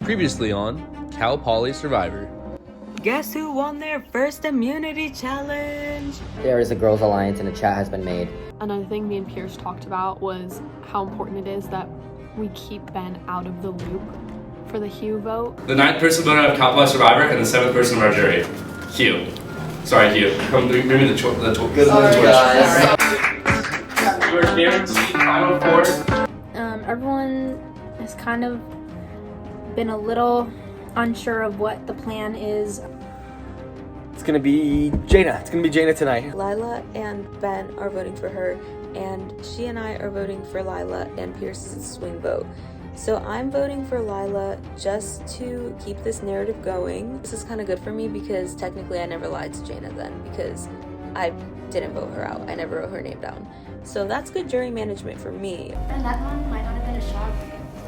Previously on Cal Poly Survivor. Guess who won their first immunity challenge? There is a girls' alliance and a chat has been made. Another thing me and Pierce talked about was how important it is that we keep Ben out of the loop for the Hugh vote. The 9th person voted out of Cal Poly Survivor and the 7th person of our jury. Hugh. Sorry, Hugh. Come bring me the torch. Good luck, guys. You are guaranteed final four. Everyone has kind of been a little unsure of what the plan is. It's gonna be Jaina. It's gonna be Jaina tonight. Lila and Ben are voting for her, and she and I are voting for Lila, and Pierce is a swing vote. So I'm voting for Lila just to keep this narrative going. This is kind of good for me because technically I never lied to Jaina then because I didn't vote her out. I never wrote her name down. So that's good jury management for me. And that one might not have been a shock.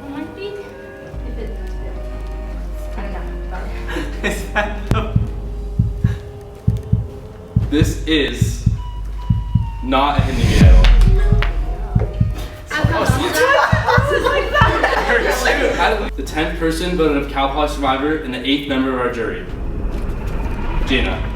It might be if it. I don't know. This is not a Hindi idol. The 10th person voted of Cal Poly Survivor and the 8th member of our jury. Jaina.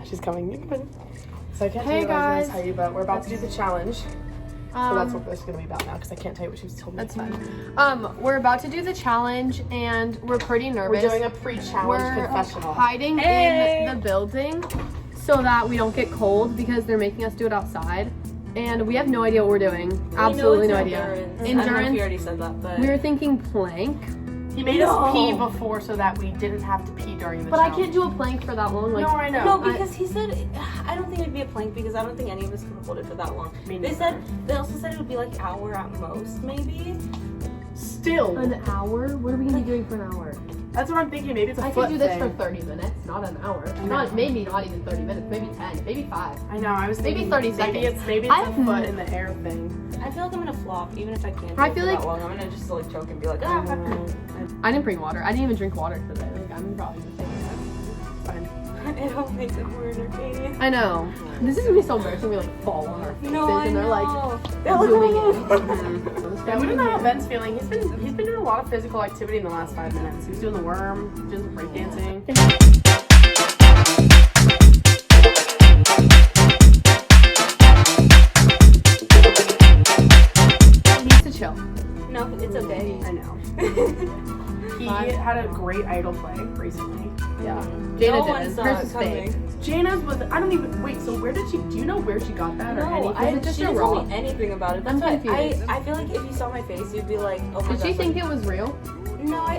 She's coming. You can. So I can't tell you what I was going to tell you, but we're about to do the challenge. So that's what this is going to be about now, because I can't tell you what she was told me. That's fine. We're about to do the challenge, and we're pretty nervous. We're doing a pre-challenge confessional. We're hiding in the building so that we don't get cold because they're making us do it outside. And we have no idea what we're doing. Absolutely no idea. Endurance. I don't know if you already said that, but... We were thinking plank. He made us pee before so that we didn't have to pee during the challenge. I can't do a plank for that long. Like, no, I know. No, because he said, I don't think it'd be a plank because I don't think any of us can hold it for that long. They also said it would be like an hour at most, maybe. Still. An hour? What are we gonna be doing for an hour? That's what I'm thinking. Maybe it's a I foot could do this thing. for 30 minutes, not an hour. Maybe not even 30 minutes, maybe 10, maybe 5. I know, I was thinking maybe 30 seconds. Maybe it's a foot in the air thing. I feel like I'm gonna flop, even if I can't do I it feel for like that long. I'm gonna just like choke and be like, I didn't bring water. I didn't even drink water today. Like, I'm probably gonna take that. Fine. It makes it more entertaining. I know. This is gonna be so embarrassing. We like fall on our faces and they're like doing it. Yeah, we don't know how Ben's feeling. He's been doing a lot of physical activity in the last 5 minutes. He was doing the worm, doing some breakdancing. He needs to chill. No, it's okay. I know. He had a great idol play recently. Yeah. Jaina did. Hers is fake. Jaina's was, I don't even, wait, so where did she, do you know where she got that or anything? She didn't tell me anything about it. That's I'm why confused. I feel like if you saw my face, you'd be like, oh my god. Did she think it was real? No, I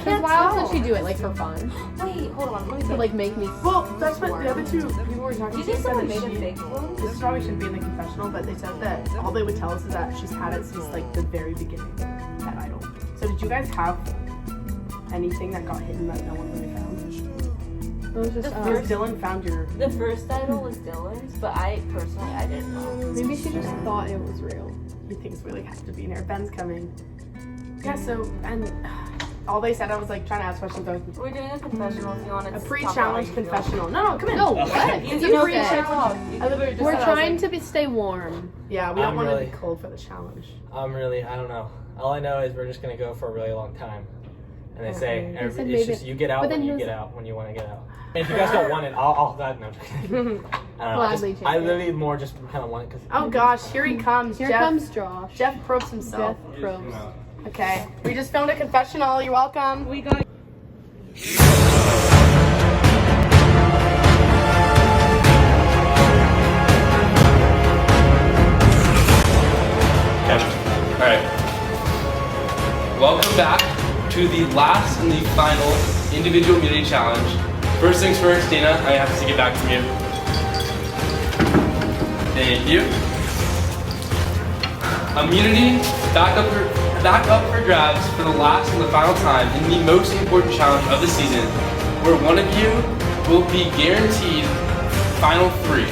can't Why tell. else did she do it? Like for fun? Wait, hold on. Let me To think. like make me. Well, that's what the other two people were talking Do you think to. someone Said made a that fake one? this probably shouldn't be in the confessional, but they said that all they would tell us is that she's had it since like the very beginning, that idol. So did you guys have anything that got hidden that no one really found? It was just. Because Dylan found your... The first idol was Dylan's, but I didn't know. Maybe she just thought it was real. He thinks we like have to be in here. Ben's coming. Yeah, so, and all they said, I was like trying to ask questions. We're doing a confessional if you want to. A pre-challenge confessional. No, come in. No, what? You You know pre-challenge. We're trying to stay warm. Yeah, we don't I'm want really- to be cold for the challenge. I don't know. All I know is we're just gonna go for a really long time. And they say, They said it's maybe- just you get out but then when you he was- get out, when you want to get out. And if you guys don't want it, I'll no, I'm just kidding. I don't know. Gladly I take it. literally more just kind of want it because. Oh gosh, here he comes. Here Jeff, comes Josh. Jeff Probst himself. Jeff Probst. Okay. We just filmed a confessional. You're welcome. We got. Alright. Welcome back to the last and the final individual immunity challenge. First things first, Dana, I have to take it back from you. Thank you. Immunity back up for grabs for the last and the final time in the most important challenge of the season, where one of you will be guaranteed final 3.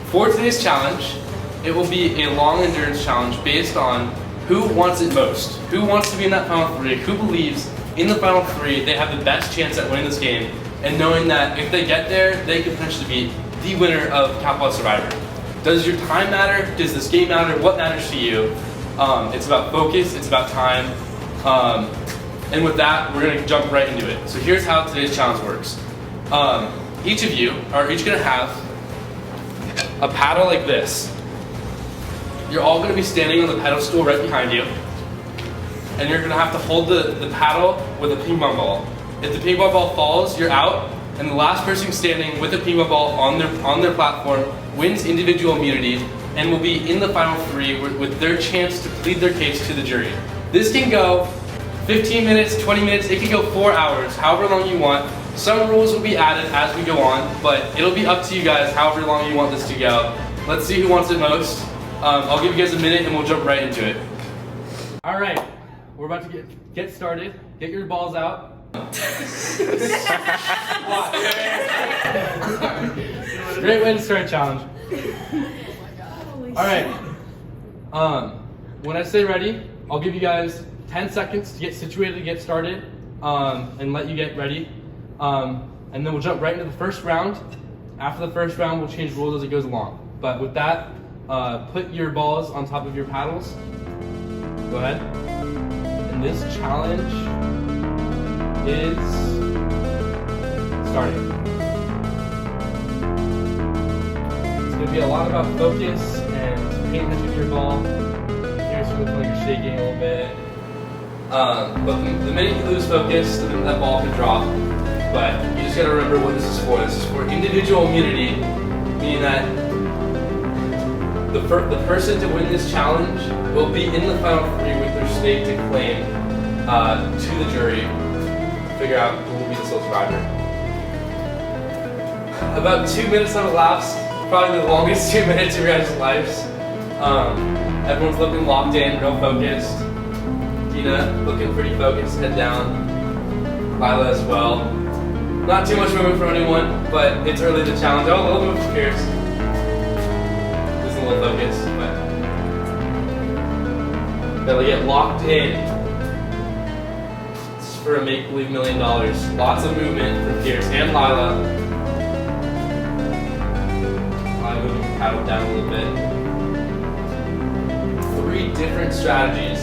For today's challenge, it will be a long endurance challenge based on who wants it most. Who wants to be in that final 3? Who believes in the final 3 they have the best chance at winning this game, and knowing that if they get there, they could potentially be the winner of Cal Poly Survivor. Does your time matter? Does this game matter? What matters to you? It's about focus, it's about time. And with that, we're gonna jump right into it. So here's how today's challenge works. Each of you are each gonna have a paddle like this. You're all gonna be standing on the pedestal right behind you. And you're gonna have to hold the paddle with a ping pong ball. If the ping pong ball falls, you're out. And the last person standing with a ping pong ball on their platform wins individual immunity and will be in the final 3 with their chance to plead their case to the jury. This can go 15 minutes, 20 minutes, it can go 4 hours, however long you want. Some rules will be added as we go on, but it'll be up to you guys however long you want this to go. Let's see who wants it most. I'll give you guys a minute and we'll jump right into it. All right, we're about to get started. Get your balls out. Great way to start a challenge. All right. When I say ready, I'll give you guys 10 seconds to get situated to get started, and let you get ready. And then we'll jump right into the first round. After the first round, we'll change rules as it goes along. But with that, put your balls on top of your paddles. Go ahead. And this challenge is starting. It's going to be a lot about focus and paying attention to your ball. Here's looking like you're shaking a little bit. But the minute you lose focus, the minute that ball can drop. But you just got to remember what this is for. This is for individual immunity, meaning that the person to win this challenge will be in the final 3 with their stake to claim to the jury, figure out who will be the sole survivor. About 2 minutes have elapsed, probably the longest 2 minutes of your guys' lives. Everyone's looking locked in, real focused. Dina looking pretty focused, head down. Lila as well. Not too much movement from anyone, but it's early in the challenge. Oh, a little movement from Pierce. Losing a little focus, but they'll get locked in. This is for a make-believe $1 million. Lots of movement from Pierce and Lila. Lila moving the paddle down a little bit. 2 different strategies.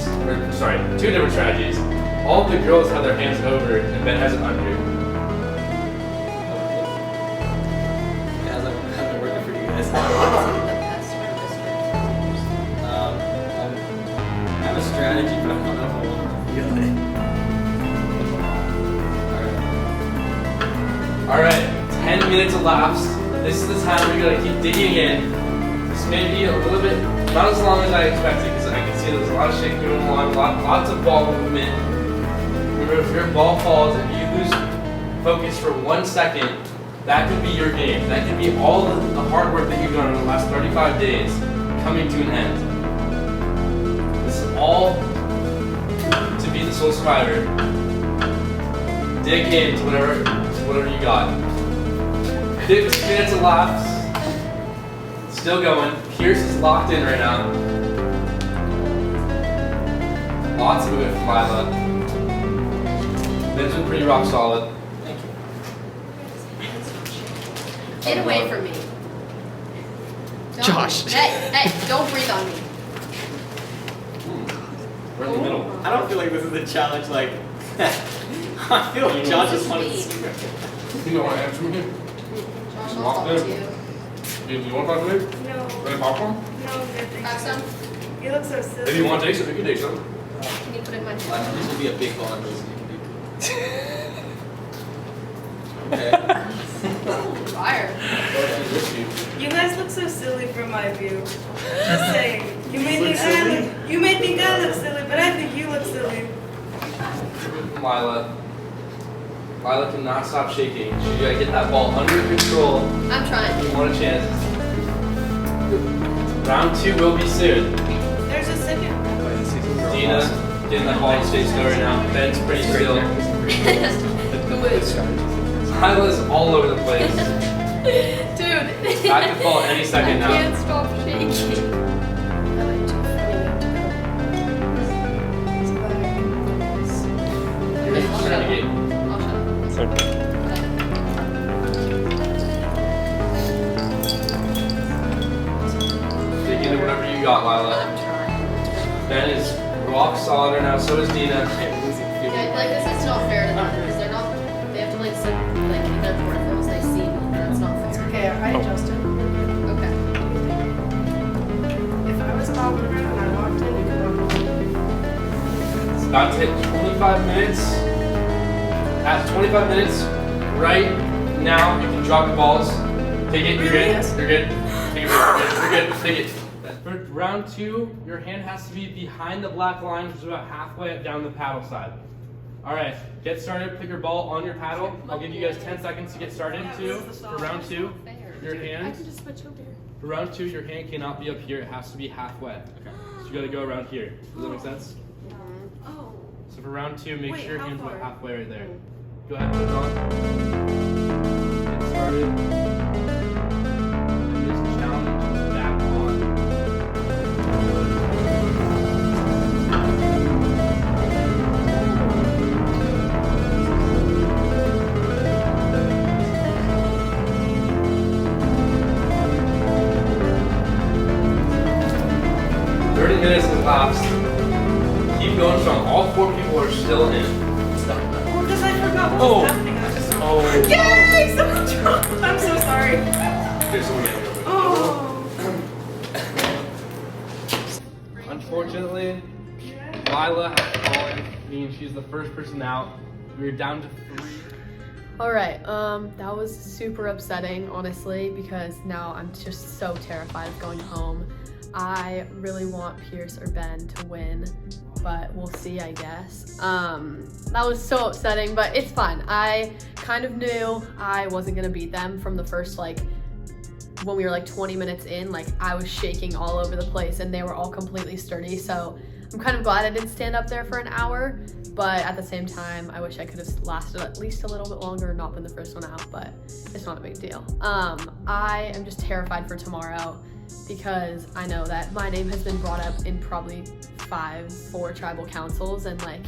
All of the girls have their hands over and Ben has it under. How's it working for you guys? I have a strategy, but I don't know if I want to feel it. Alright, 10 minutes elapsed. This is the time where you're gonna keep digging in. This may be a little bit, not as long as I expected, because I can see there's a lot of shaking going on, lots of ball movement. Remember, if your ball falls and you lose focus for 1 second, that could be your game. That could be all the hard work that you've done in the last 35 days coming to an end. This is all to be the sole survivor. Dig into whatever you got. 6 minutes elapsed. Still going. Pierce is locked in right now. Lots of movement from Lila. Ben's been pretty rock solid. Thank you. Get away from me. Josh. Hey, don't breathe on me. We're in the middle. I don't feel like this is a challenge like I feel like Josh just wanted to see it. You don't want to answer me? Josh, I'll talk to you. You want to talk to me? No. Any popcorn? No, good. Have some? You look so silly. If you want to take some, you can take some. Can you put it in my This hand? will be a big ball. Okay. Fire. You guys look so silly from my view. Just saying. You may think I look silly, but I think you look silly. Lila. Lila cannot stop shaking. She gotta get that ball under control. I'm trying. You want a chance. Round 2 will be soon. There's a second. Dina getting that ball in space go right now. Ben's pretty still. Who is? Lila's all over the place. Dude. That could fall any second now. I can't stop shaking. I'll shut up. Dig into whatever you got, Lila. I'm trying. Ben is rock solid right now, so is Dina. Yeah, like this is not fair to them because they're not. They have to like sit like in their peripherals. They see me. That's not fair. Okay, I adjusted. Okay. If I was a mountain and I walked in, you could walk in. It's about to hit 25 minutes. At 25 minutes, right now, you can drop your balls. Take it, you're good. You're good. Take it, you're good. Take it. For round 2, your hand has to be behind the black line, which is about halfway down the paddle side. Alright, get started. Put your ball on your paddle. I'll give you guys 10 seconds to get started too. For round 2, your hand. For round 2, your hand cannot be up here. It has to be halfway. Okay. So you gotta go around here. Does that make sense? Oh. So for round 2, make Wait, sure your how hand's about far? halfway right there. Go ahead, put it on. Get started. Just challenge back on. Minutes has lapsed. Keep going strong. All 4 people are still in. Well, because I forgot what Oh. was happening. I was just Oh. Yay! Someone dropped. I'm so sorry. Okay, so we're getting it. Oh. Unfortunately, Lila has fallen, meaning she's the first person out. We're down to 3. All right. That was super upsetting, honestly, because now I'm just so terrified of going home. I really want Pierce or Ben to win, but we'll see, I guess. That was so upsetting, but it's fine. I kind of knew I wasn't gonna beat them from the first, like, when we were like 20 minutes in, like I was shaking all over the place and they were all completely sturdy. So I'm kind of glad I didn't stand up there for an hour, but at the same time, I wish I could have lasted at least a little bit longer and not been the first one out, but it's not a big deal. I am just terrified for tomorrow, because I know that my name has been brought up in probably 4 tribal councils, and like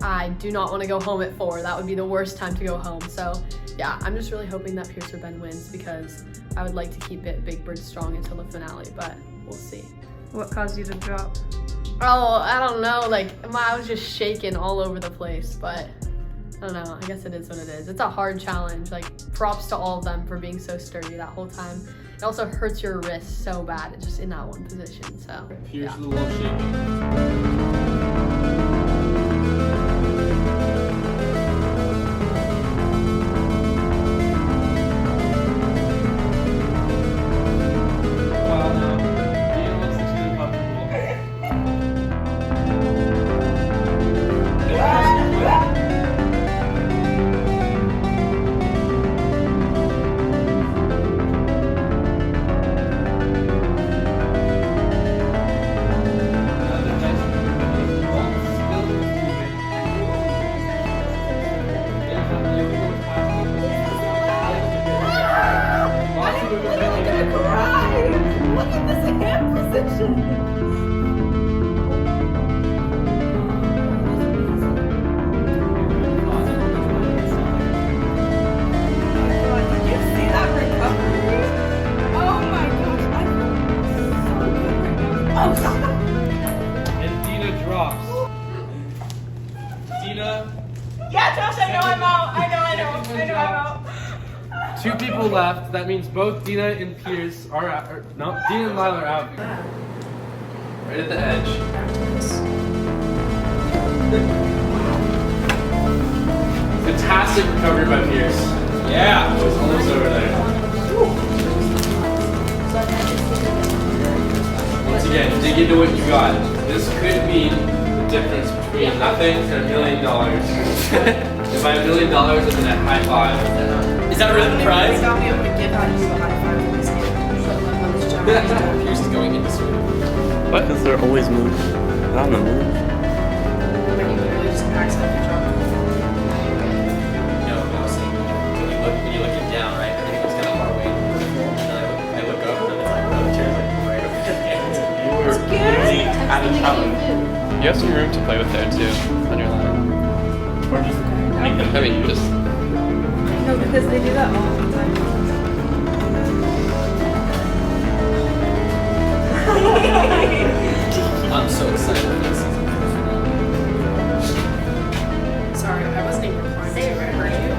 I do not want to go home at 4. That would be the worst time to go home. So yeah, I'm just really hoping that Pierce or Ben wins, because I would like to keep it Big Bird strong until the finale, but we'll see. What caused you to drop? Oh, I don't know, like I was just shaking all over the place, but I don't know, I guess it is what it is. It's a hard challenge. Like, props to all of them for being so sturdy that whole time. It also hurts your wrist so bad, just in that one position, so. Pierce Yeah. is a little shaky. Well, now, Dina looks like she's uncomfortable. It has to quit. Look at this hand position. Did you see that recovery? Oh my gosh, I feel so good right now. Oh god. And Dina drops. Dina, Yeah, Josh, I know I'm out. I know I'm out. 2 people left. That means both Dina and Pierce are out. No, Dina and Lila are out. Right at the edge. Fantastic recovery by Pierce. Yeah, it was almost over there. Once again, dig into what you got. This could mean the difference between nothing and $1 million. If I have $1 million, it's in a high five. Is that really the prize? It's not be able to give out you a high five in this game. Pierce is going into swim. What? Because they're always moving. Not on the move. But you literally just accidentally drop it. No, I was saying when you're looking down, right? Everything was kind of far away. And then I look up and it's like, oh, the chair's like right over there. You were easy out of trouble. You have some room to play with there too, on your line. Or just make them. I mean, just No, because they do that all the time. I'm so excited for this season. Sorry, I wasn't even replying to you.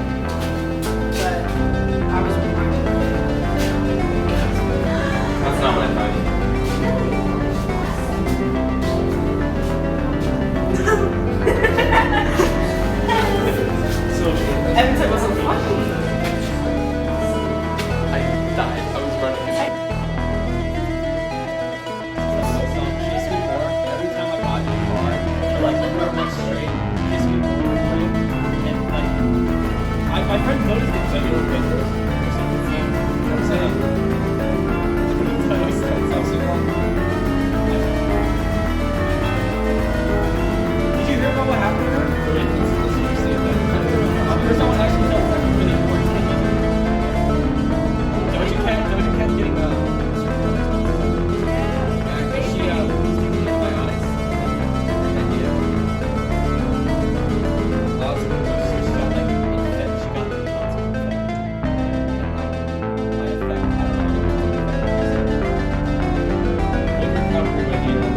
But I was replying to That's not what I thought. Evan said it wasn't funny. I died. I was running. Kiss me more every time I got in the car for like 4 months straight. Kiss me more, right? And like, my friend noticed it because I do it with her. Or something. You know what I'm saying? That makes sense. I was like, did you hear about what happened to her? Someone actually felt like a really important thing. Doja Cat getting she was getting antibiotics. Lots of she got like infected. She got lots of infected. By effect, I don't know. Good recovery by Neela.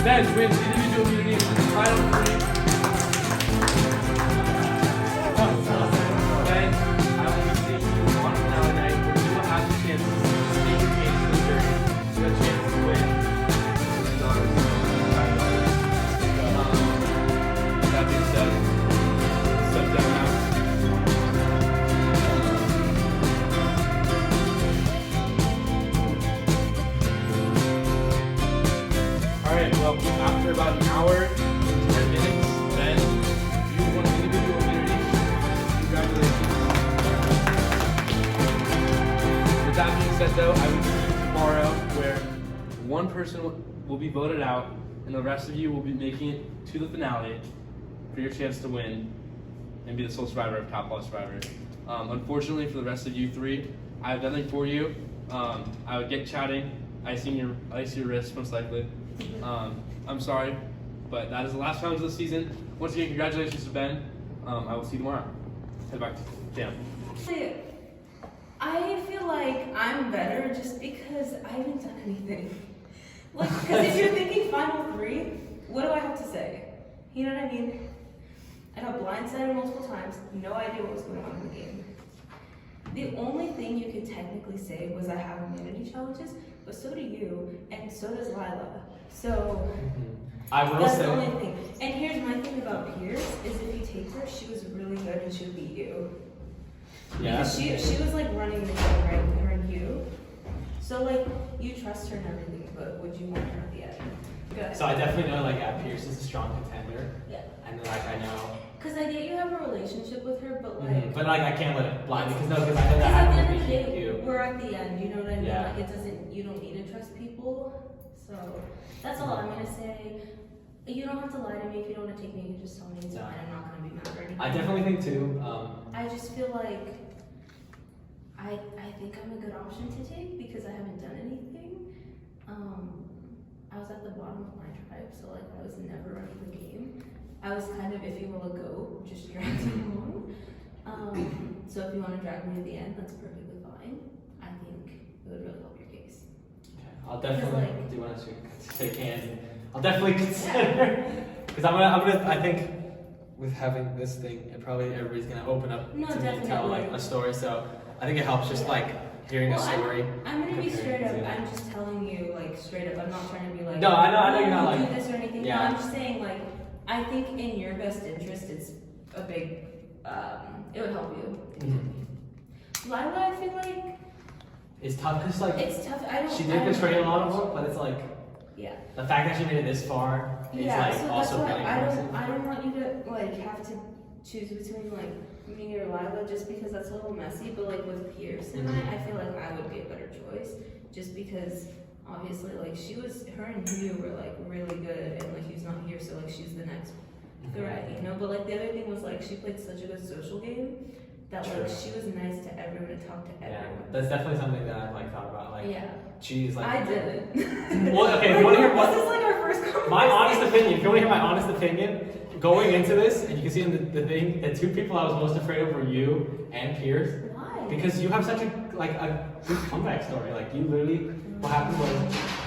Ben wins individual immunity for the final three. Ben, I will be seeing you on finale night where you will have the chance to state your case to the jury. You have a chance to win $5. That being said, step down now. Alright, well, after about an hour and 10 minutes, Ben, you won individual immunity. Congratulations. With that being said, though, I will see you tomorrow where one person will be voted out and the rest of you will be making it to the finale for your chance to win and be the sole survivor of Top Law Survivor. Unfortunately for the rest of you three, I have nothing for you. I would get chatting, icing your wrist most likely. I'm sorry, but that is the last challenge of the season. Once again, congratulations to Ben. I will see you tomorrow. Head back to Jam. I feel like I'm better just because I haven't done anything. Like, because if you're thinking Final 3, what do I have to say? You know what I mean? I got blindsided multiple times, no idea what was going on in the game. The only thing you could technically say was I have immunity challenges, but so do you, and so does Lila. So I will that's say, the only thing. And here's my thing about Pierce, is if you take her, she was really good and she would beat you. yeah. Because she was like running the game, right, her and you. So like, you trust her and everything, but would you want her at the end? Good. So I definitely know like Pierce is a strong contender. Yeah. And then like I know. Because I get you have a relationship with her, but like. But like I can't let it blind me because I know that Because at the I end of the beat day, you. we're at the end, you know what I mean? Yeah. Like it doesn't, you don't need to trust people. So that's all I'm gonna say. You don't have to lie to me if you don't want to take me. You can just tell me it's fine. I'm not gonna be mad or anything. I definitely think too. I just feel like I think I'm a good option to take because I haven't done anything. I was at the bottom of my tribe, so like I was never running the game. I was kind of, if you will, a goat, just dragged along. So if you want to drag me at the end, that's perfectly fine. I think it would really help your case. Okay. I'll definitely like- do want to shake hands. I'll definitely consider because I think with having this thing, and probably everybody's gonna open up No, to me and tell like definitely. a story. So I think it helps just like hearing a story. I'm gonna be comparing straight up. to- I'm just telling you like straight up. I'm not trying to be like. No, I know you're not "Oh, like- do this or anything. yeah. No, I'm just saying like I think in your best interest, it's a big. It would help you. Lila, I feel like It's tough because like it's tough. I don't. she I did don't betray a know. lot of work, but it's like Yeah. the fact that she made it this far is Yeah, like so that's also why really I impressive. don't want you to like have to choose between like me or Lila just because that's a little messy. But like with Pierce and I feel like I would be a better choice just because obviously like her and you were like really good and like he's not here, so like she's the next threat, you know. But like the other thing was like she played such a good social game that like True. she was nice to everyone and talked to Yeah, everyone. that's definitely something that I've like thought about. Like, Yeah. she's like. I didn't. Well, okay. If you want to hear what? This is like our first conversation. My honest opinion. If you want to hear my honest opinion, going into this, and you can see in the thing, the two people I was most afraid of were you and Pierce. Why? Because you have such a good comeback story. Like you literally, what happened was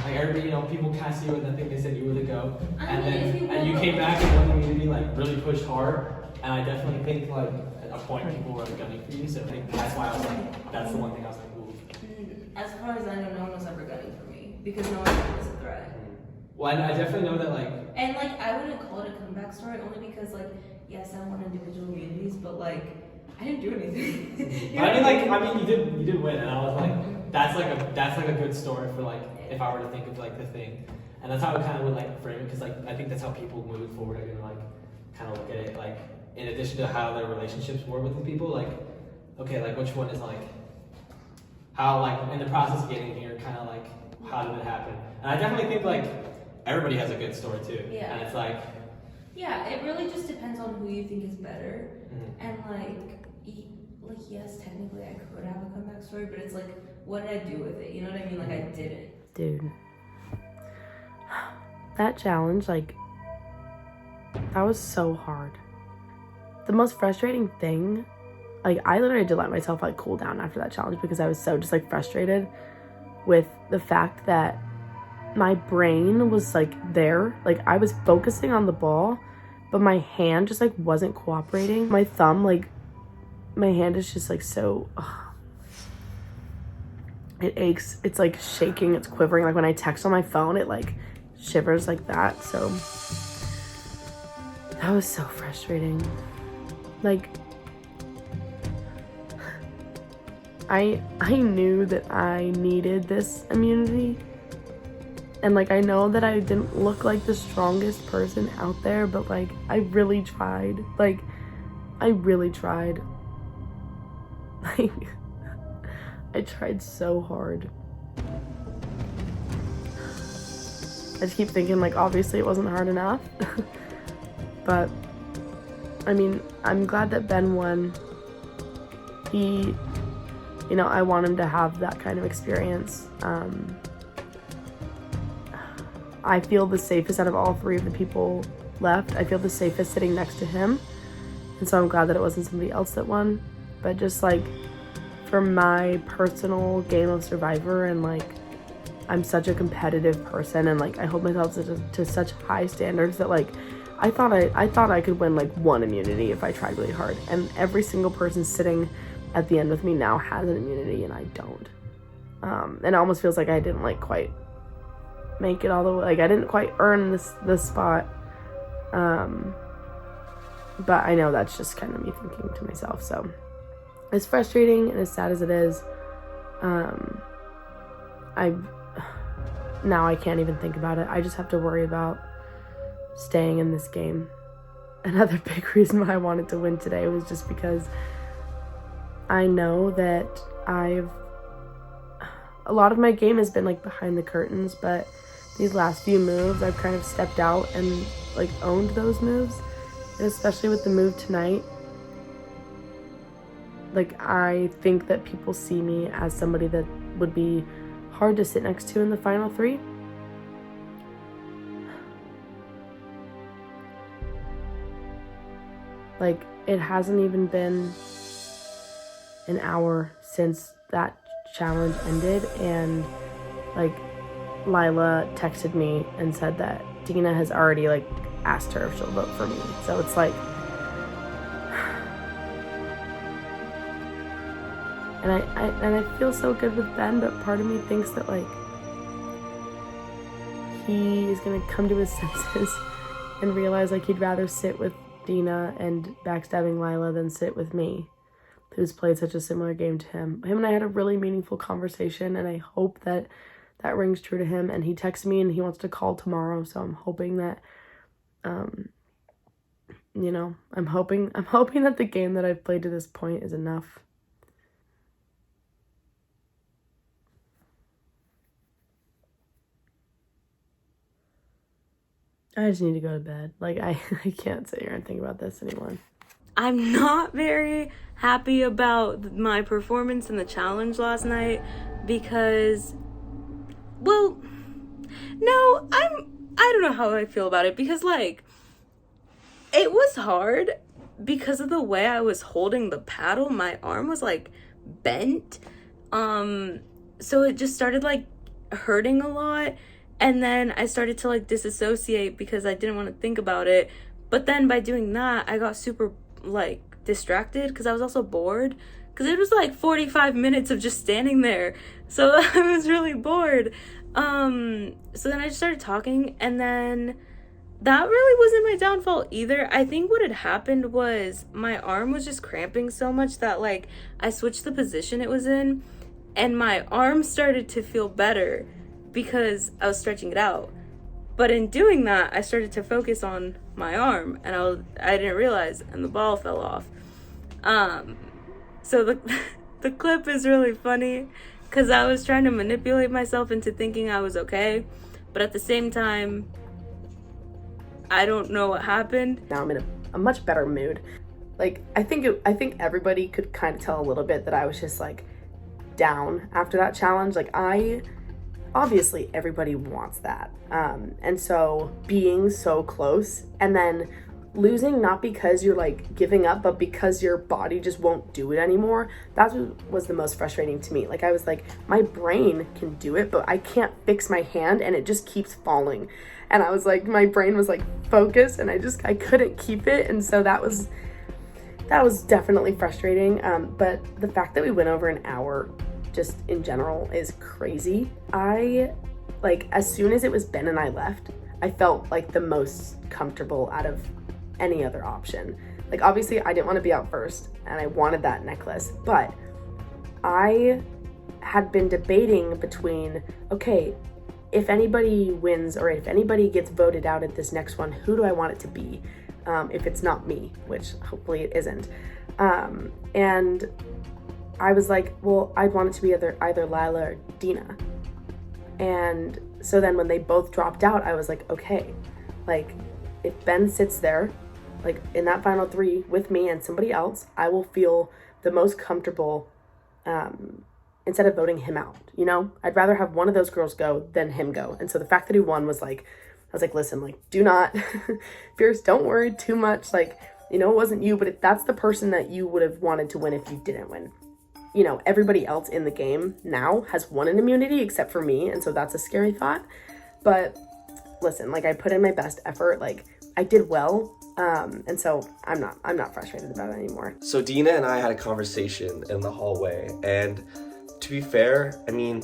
like everybody, people cast you, and then they said you were the GOAT, I mean, if you and you will, came back and won the immunity, like really pushed hard. And I definitely think like at a point people were gunning for you, so I think that's why I was like, that's the one thing I was like, ooh. As far as I know, no one was ever gunning for me because no one thought it was a threat. Well, and I definitely know that like. And like, I wouldn't call it a comeback story only because like, yes, I won individual immunities, but like, I didn't do anything. You know I what mean, you did win, and I was like, that's like a good story for like if I were to think of like the thing, and that's how I kind of would like frame it because like I think that's how people moving forward are gonna like kind of look at it like in addition to how their relationships were with the people, like okay, like which one is like how like in the process of getting here, kind of like how did it happen? And I definitely think like everybody has a good story too, Yeah. and it's like. Yeah, it really just depends on who you think is better. And like yes, technically I could have a comeback story, but it's like, what did I do with it? You know what I mean? Like I didn't. Dude, that challenge, like, that was so hard. The most frustrating thing, like, I literally did let myself like cool down after that challenge because I was so just like frustrated with the fact that my brain was like there, like I was focusing on the ball, but my hand just like wasn't cooperating. My thumb, like, my hand is just like so, it aches. It's like shaking, it's quivering. Like when I text on my phone, it like shivers like that. So that was so frustrating. Like, I knew that I needed this immunity. And like, I know that I didn't look like the strongest person out there, but like, I really tried. Like, I really tried. Like, I tried so hard. I just keep thinking, like, obviously it wasn't hard enough. But, I mean, I'm glad that Ben won. He, I want him to have that kind of experience. I feel the safest out of all three of the people left. I feel the safest sitting next to him. And so I'm glad that it wasn't somebody else that won. But just like for my personal game of Survivor, and like I'm such a competitive person, and like I hold myself to such high standards that like I thought I could win like one immunity if I tried really hard. And every single person sitting at the end with me now has an immunity and I don't. And it almost feels like I didn't like quite make it all the way. Like I didn't quite earn this spot. But I know that's just kind of me thinking to myself. So as frustrating and as sad as it is, now I can't even think about it. I just have to worry about staying in this game. Another big reason why I wanted to win today was just because I know that a lot of my game has been like behind the curtains, but these last few moves I've kind of stepped out and like owned those moves. And especially with the move tonight, like I think that people see me as somebody that would be hard to sit next to in the final three. Like it hasn't even been an hour since that challenge ended, and like Lila texted me and said that Dina has already like asked her if she'll vote for me. So it's like, and I feel so good with Ben, but part of me thinks that like he is gonna come to his senses and realize like he'd rather sit with Dina and backstabbing Lila than sit with me, who's played such a similar game to him. Him and I had a really meaningful conversation, and I hope that that rings true to him. And he texted me and he wants to call tomorrow, so I'm hoping that you know, I'm hoping that the game that I've played to this point is enough. I just need to go to bed. Like, I can't sit here and think about this anymore. I'm not very happy about my performance in the challenge last night because, well, no, I don't know how I feel about it because, like, it was hard because of the way I was holding the paddle. My arm was, like, bent. So it just started, like, hurting a lot. And then I started to, like, disassociate because I didn't want to think about it. But then by doing that, I got super, like, distracted because I was also bored. Because it was, like, 45 minutes of just standing there. So I was really bored. So then I just started talking, and then that really wasn't my downfall either. I think what had happened was my arm was just cramping so much that, like, I switched the position it was in, and my arm started to feel better because I was stretching it out. But in doing that, I started to focus on my arm, and I didn't realize, and the ball fell off. So the clip is really funny because I was trying to manipulate myself into thinking I was okay, but at the same time, I don't know what happened. Now I'm in a much better mood. Like, I think everybody could kind of tell a little bit that I was just like down after that challenge. Like, obviously everybody wants that. And so being so close and then losing, not because you're like giving up, but because your body just won't do it anymore, that's what was the most frustrating to me. Like, I was like, my brain can do it, but I can't fix my hand and it just keeps falling. And I was like, my brain was like focused and I couldn't keep it. And so that was definitely frustrating. But the fact that we went over an hour just in general is crazy. Like, as soon as it was Ben and I left, I felt like the most comfortable out of any other option. Like, obviously I didn't want to be out first and I wanted that necklace, but I had been debating between, okay, if anybody wins or if anybody gets voted out at this next one, who do I want it to be? If it's not me, which hopefully it isn't. And I was like, well, I'd want it to be either Lila or Dina. And so then when they both dropped out, I was like, okay, like, if Ben sits there, like, in that final three with me and somebody else, I will feel the most comfortable instead of voting him out, you know? I'd rather have one of those girls go than him go. And so the fact that he won was like, I was like, listen, like, do not, Pierce, don't worry too much. Like, you know, it wasn't you, but that's the person that you would have wanted to win if you didn't win. You know, everybody else in the game now has won an immunity except for me. And so that's a scary thought. But listen, like, I put in my best effort. Like, I did well. And so I'm not frustrated about it anymore. So Dina and I had a conversation in the hallway, and to be fair, I mean,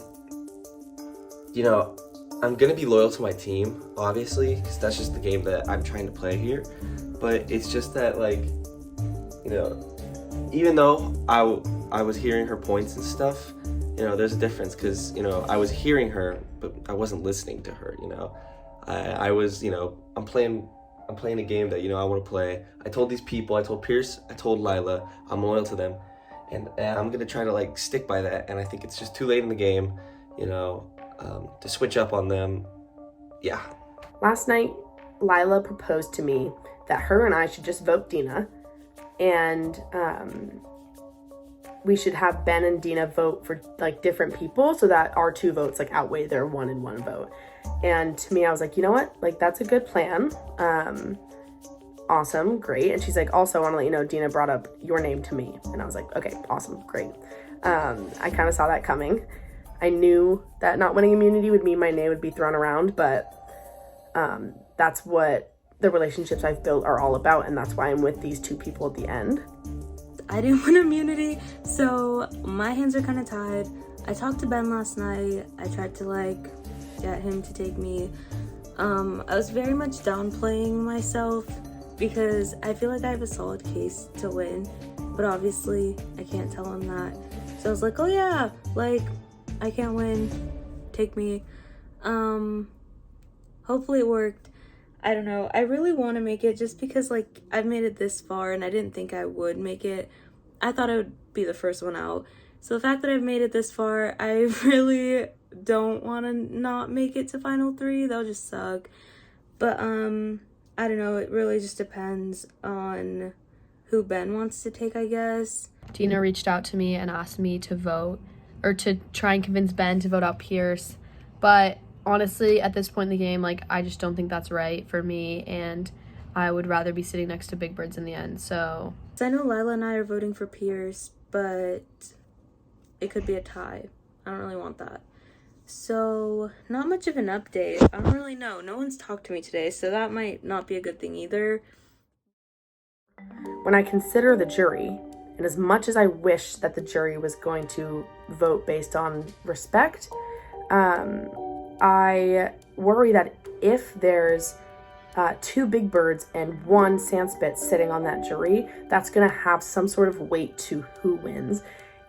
you know, I'm gonna be loyal to my team, obviously, because that's just the game that I'm trying to play here. But it's just that, like, you know, even though I was hearing her points and stuff, you know, there's a difference, because, you know, I was hearing her, but I wasn't listening to her, you know. I was, you know, I'm playing a game that, you know, I want to play. I told these people, I told Pierce, I told Lila, I'm loyal to them, and I'm going to try to, like, stick by that, and I think it's just too late in the game, you know, to switch up on them. Yeah. Last night, Lila proposed to me that her and I should just vote Dina, and we should have Ben and Dina vote for, like, different people so that our 2 votes, like, outweigh their 1-1 vote. And to me, I was like, you know what? Like, that's a good plan. Awesome, great. And she's like, also, I want to let you know, Dina brought up your name to me. And I was like, okay, awesome, great. I kind of saw that coming. I knew that not winning immunity would mean my name would be thrown around, but that's what the relationships I've built are all about, and that's why I'm with these 2 people at the end. I didn't win immunity, so my hands are kind of tied. I talked to Ben last night. I tried to, like, get him to take me. I was very much downplaying myself because I feel like I have a solid case to win, but obviously I can't tell him that. So I was like, oh yeah, like, I can't win, take me. Hopefully it worked. I don't know. I really want to make it just because, like, I've made it this far and I didn't think I would make it. I thought I would be the first one out. So the fact that I've made it this far, I really don't want to not make it to Final 3. That'll just suck. But, I don't know. It really just depends on who Ben wants to take, I guess. Dina reached out to me and asked me to vote, or to try and convince Ben to vote out Pierce. But honestly, at this point in the game, like, I just don't think that's right for me, and I would rather be sitting next to Big Birds in the end, so. I know Lila and I are voting for Pierce, but it could be a tie. I don't really want that. So, not much of an update. I don't really know. No one's talked to me today, so that might not be a good thing either. When I consider the jury, and as much as I wish that the jury was going to vote based on respect, I worry that if there's 2 Big Birds and 1 Sandspit sitting on that jury, that's going to have some sort of weight to who wins.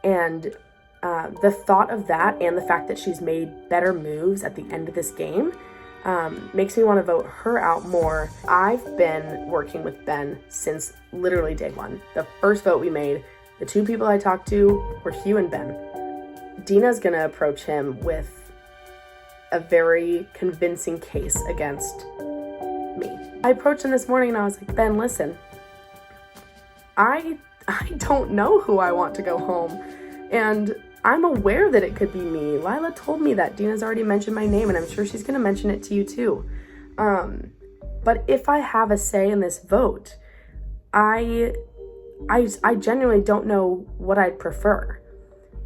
And the thought of that and the fact that she's made better moves at the end of this game makes me want to vote her out more. I've been working with Ben since literally day 1. The first vote we made, the 2 people I talked to were Hugh and Ben. Dina's going to approach him with a very convincing case against me. I approached him this morning and I was like, Ben, listen, I don't know who I want to go home, and I'm aware that it could be me. Lila told me that. Dina's already mentioned my name, and I'm sure she's going to mention it to you too. But if I have a say in this vote, I genuinely don't know what I'd prefer.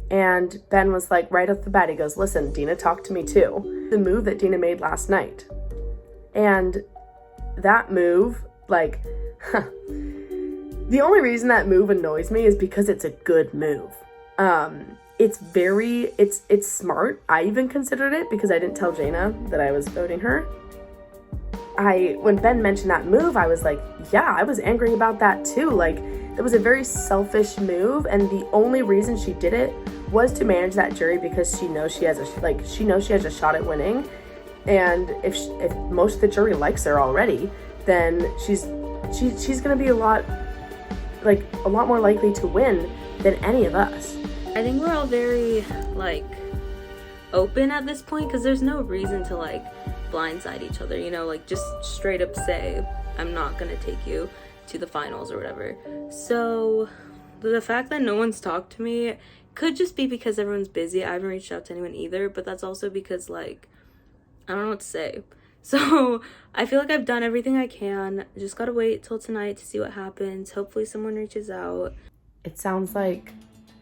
And Ben was like, right off the bat, he goes, listen, Dina talked to me too. The move that Dina made last night. And that move, like, the only reason that move annoys me is because it's a good move. It's smart. I even considered it because I didn't tell Jaina that I was voting her. When Ben mentioned that move, I was like, yeah, I was angry about that too. Like, it was a very selfish move, and the only reason she did it was to manage that jury because she knows she has a shot at winning. And if most of the jury likes her already, then she's gonna be a lot more likely to win than any of us. I think we're all very, like, open at this point because there's no reason to, like, blindside each other, you know, like, just straight up say, I'm not gonna take you to the finals or whatever. So the fact that no one's talked to me could just be because everyone's busy. I haven't reached out to anyone either, but that's also because, like, I don't know what to say. So I feel like I've done everything I can. Just gotta wait till tonight to see what happens. Hopefully someone reaches out. It sounds like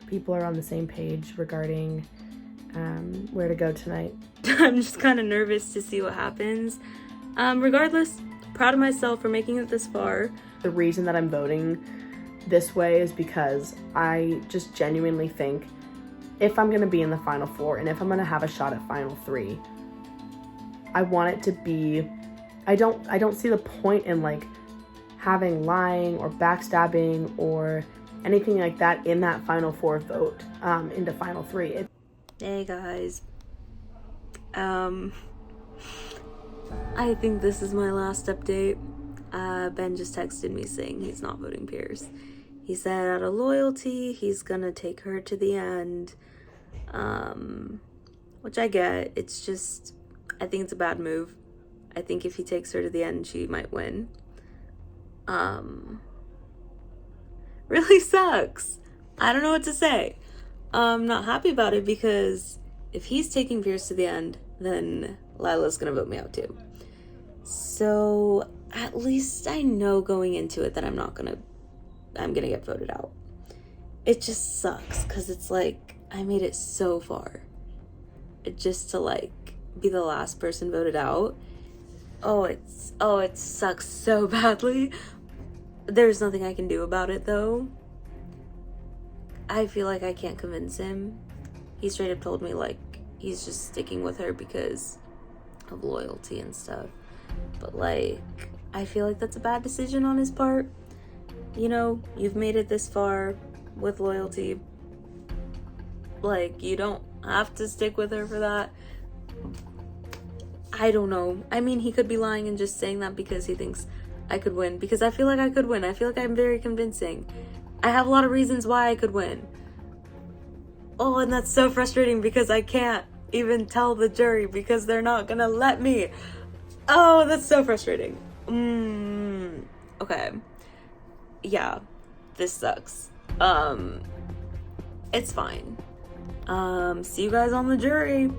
people are on the same page regarding where to go tonight. I'm just kind of nervous to see what happens. Regardless, proud of myself for making it this far. The reason that I'm voting this way is because I just genuinely think if I'm going to be in the Final Four and if I'm going to have a shot at Final 3, I want it to be, I don't see the point in like having lying or backstabbing or anything like that in that Final Four vote into Final 3. Hey guys. I think this is my last update. Ben just texted me saying he's not voting Pierce. He said out of loyalty, he's gonna take her to the end. Which I get. It's just, I think it's a bad move. I think if he takes her to the end, she might win. Really sucks. I don't know what to say. I'm not happy about it because if he's taking Pierce to the end, then Lila's gonna vote me out too. So at least I know going into it that I'm gonna get voted out. It just sucks because it's like I made it so far just to like be the last person voted out. It sucks so badly. There's nothing I can do about it though. I feel like I can't convince him. He straight up told me like he's just sticking with her because of loyalty and stuff. But like, I feel like that's a bad decision on his part. You know, you've made it this far with loyalty. Like, you don't have to stick with her for that. I don't know. I mean, he could be lying and just saying that because he thinks I could win. Because I feel like I could win. I feel like I'm very convincing. I have a lot of reasons why I could win. Oh, and that's so frustrating because I can't even tell the jury because they're not gonna let me. Oh, that's so frustrating. Okay. Yeah, this sucks. It's fine. See you guys on the jury.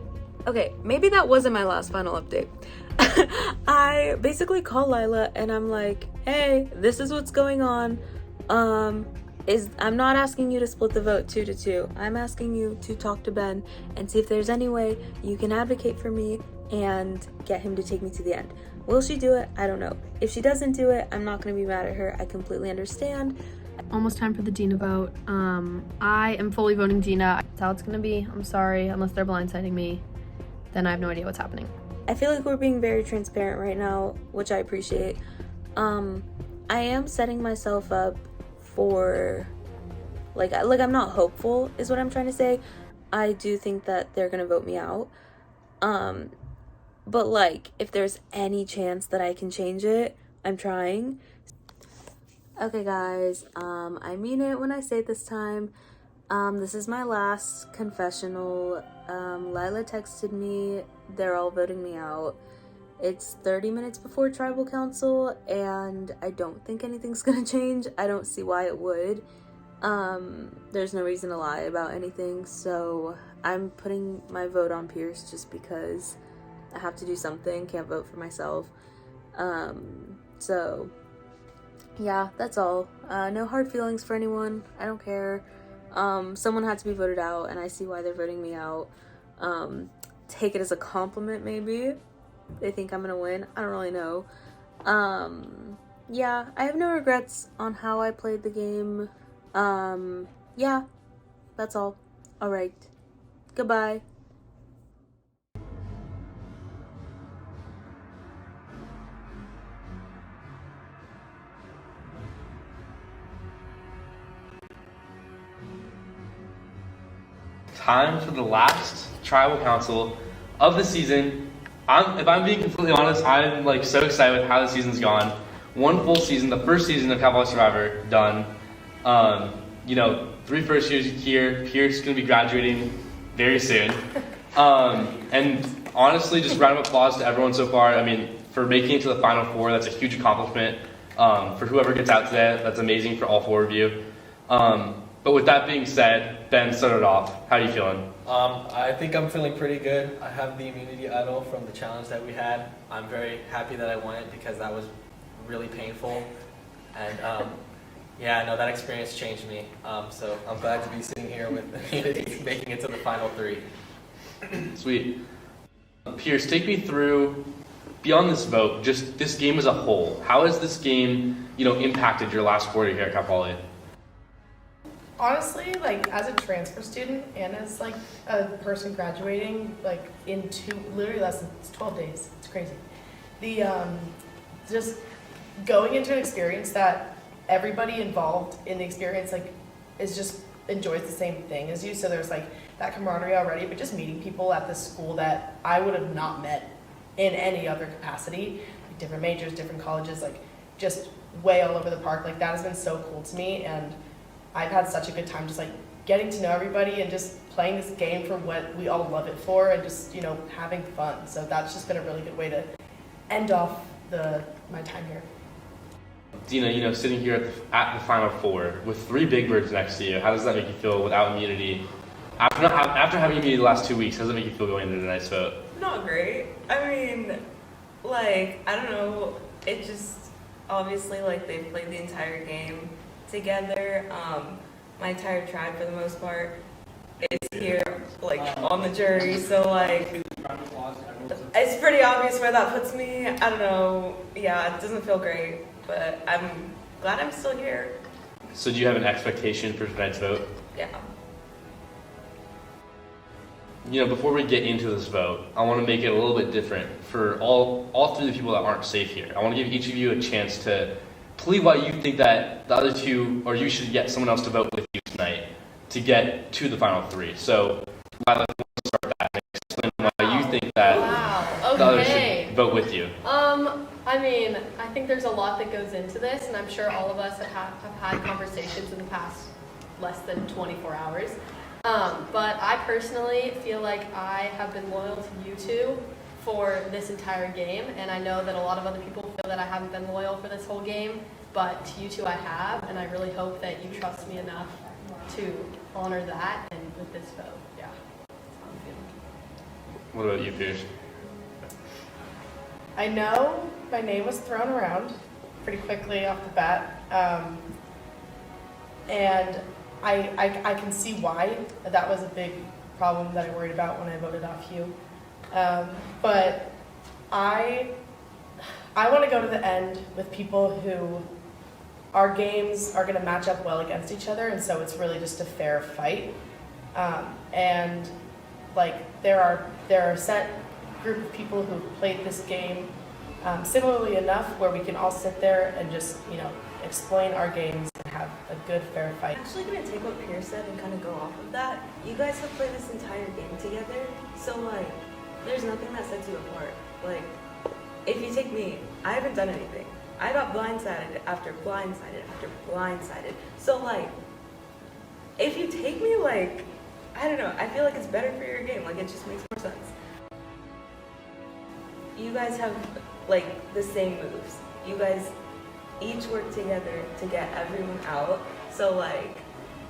Okay, maybe that wasn't my last final update. I basically call Lila and I'm like, hey, this is what's going on. I'm not asking you to split the vote 2-2. I'm asking you to talk to Ben and see if there's any way you can advocate for me and get him to take me to the end. Will she do it? I don't know. If she doesn't do it, I'm not going to be mad at her. I completely understand. Almost time for the Dina vote. I am fully voting Dina. That's how it's going to be. I'm sorry, unless they're blindsiding me. Then I have no idea what's happening. I feel like we're being very transparent right now, which I appreciate. I am setting myself up for, like I'm not hopeful is what I'm trying to say. I do think that they're gonna vote me out. But like, if there's any chance that I can change it, I'm trying. Okay guys, I mean it when I say it this time. This is my last confessional. Lila texted me, they're all voting me out. It's 30 minutes before tribal council and I don't think anything's gonna change. I don't see why it would. There's no reason to lie about anything, so I'm putting my vote on Pierce just because I have to do something, can't vote for myself. So yeah, that's all. No hard feelings for anyone, I don't care. Someone had to be voted out and I see why they're voting me out. Take it as a compliment maybe. They think I'm gonna win. I don't really know. Yeah, I have no regrets on how I played the game. Yeah, that's all. Alright. Goodbye. Time for the last tribal council of the season. If I'm being completely honest, I'm like so excited with how the season's gone. One full season, the first season of Cowboy Survivor done. 3 first years here. Pierce is gonna be graduating very soon. And honestly, just round of applause to everyone so far. I mean, for making it to the Final Four, that's a huge accomplishment. For whoever gets out today, that's amazing for all 4 of you. But with that being said, Ben, start it off. How are you feeling? I think I'm feeling pretty good. I have the immunity idol from the challenge that we had. I'm very happy that I won it because that was really painful. And yeah, no, that experience changed me. So I'm glad to be sitting here with immunity, making it to the final 3. Sweet. Pierce, take me through, beyond this vote, just this game as a whole. How has this game, impacted your last quarter here at Cal Poly? Honestly, like as a transfer student and as like a person graduating, like in literally less than 12 days, it's crazy. The just going into an experience that everybody involved in the experience enjoys the same thing as you. So there's like that camaraderie already, but just meeting people at this school that I would have not met in any other capacity, like different majors, different colleges, like just way all over the park. Like that has been so cool to me, and I've had such a good time just like getting to know everybody and just playing this game for what we all love it for, and just having fun. So that's just been a really good way to end off my time here. Dina, sitting here at the Final Four with 3 big birds next to you, how does that make you feel without immunity? After having immunity the last 2 weeks, how does it make you feel going into tonight's vote? Not great. I mean, I don't know. It just, obviously, they've played the entire game together. My entire tribe, for the most part, is here, on the jury. So, it's pretty obvious where that puts me. I don't know. Yeah, it doesn't feel great, but I'm glad I'm still here. So do you have an expectation for tonight's vote? Yeah. Before we get into this vote, I want to make it a little bit different for all 3 of the people that aren't safe here. I want to give each of you a chance to plead why you think that the other 2, or you should get someone else to vote with you tonight to get to the final 3. So, Lila, let's start that and explain why you think that the others should vote with you. I mean, I think there's a lot that goes into this, and I'm sure all of us have had conversations in the past less than 24 hours. But I personally feel like I have been loyal to you 2 for this entire game, and I know that a lot of other people feel that I haven't been loyal for this whole game, but to you 2 I have, and I really hope that you trust me enough to honor that, and with this vote, yeah. That's how I'm feeling. What about you, Pierce? I know my name was thrown around pretty quickly off the bat, and I can see why that was a big problem that I worried about when I voted off you. But I want to go to the end with people who our games are going to match up well against each other, and so it's really just a fair fight. And there are a set group of people who played this game similarly enough where we can all sit there and just explain our games and have a good fair fight. I'm actually going to take what Pierce said and kind of go off of that. You guys have played this entire game together, so there's nothing that sets you apart. If you take me, I haven't done anything. I got blindsided after blindsided after blindsided. So if you take me, I don't know, I feel like it's better for your game. It just makes more sense. You guys have the same moves. You guys each work together to get everyone out. So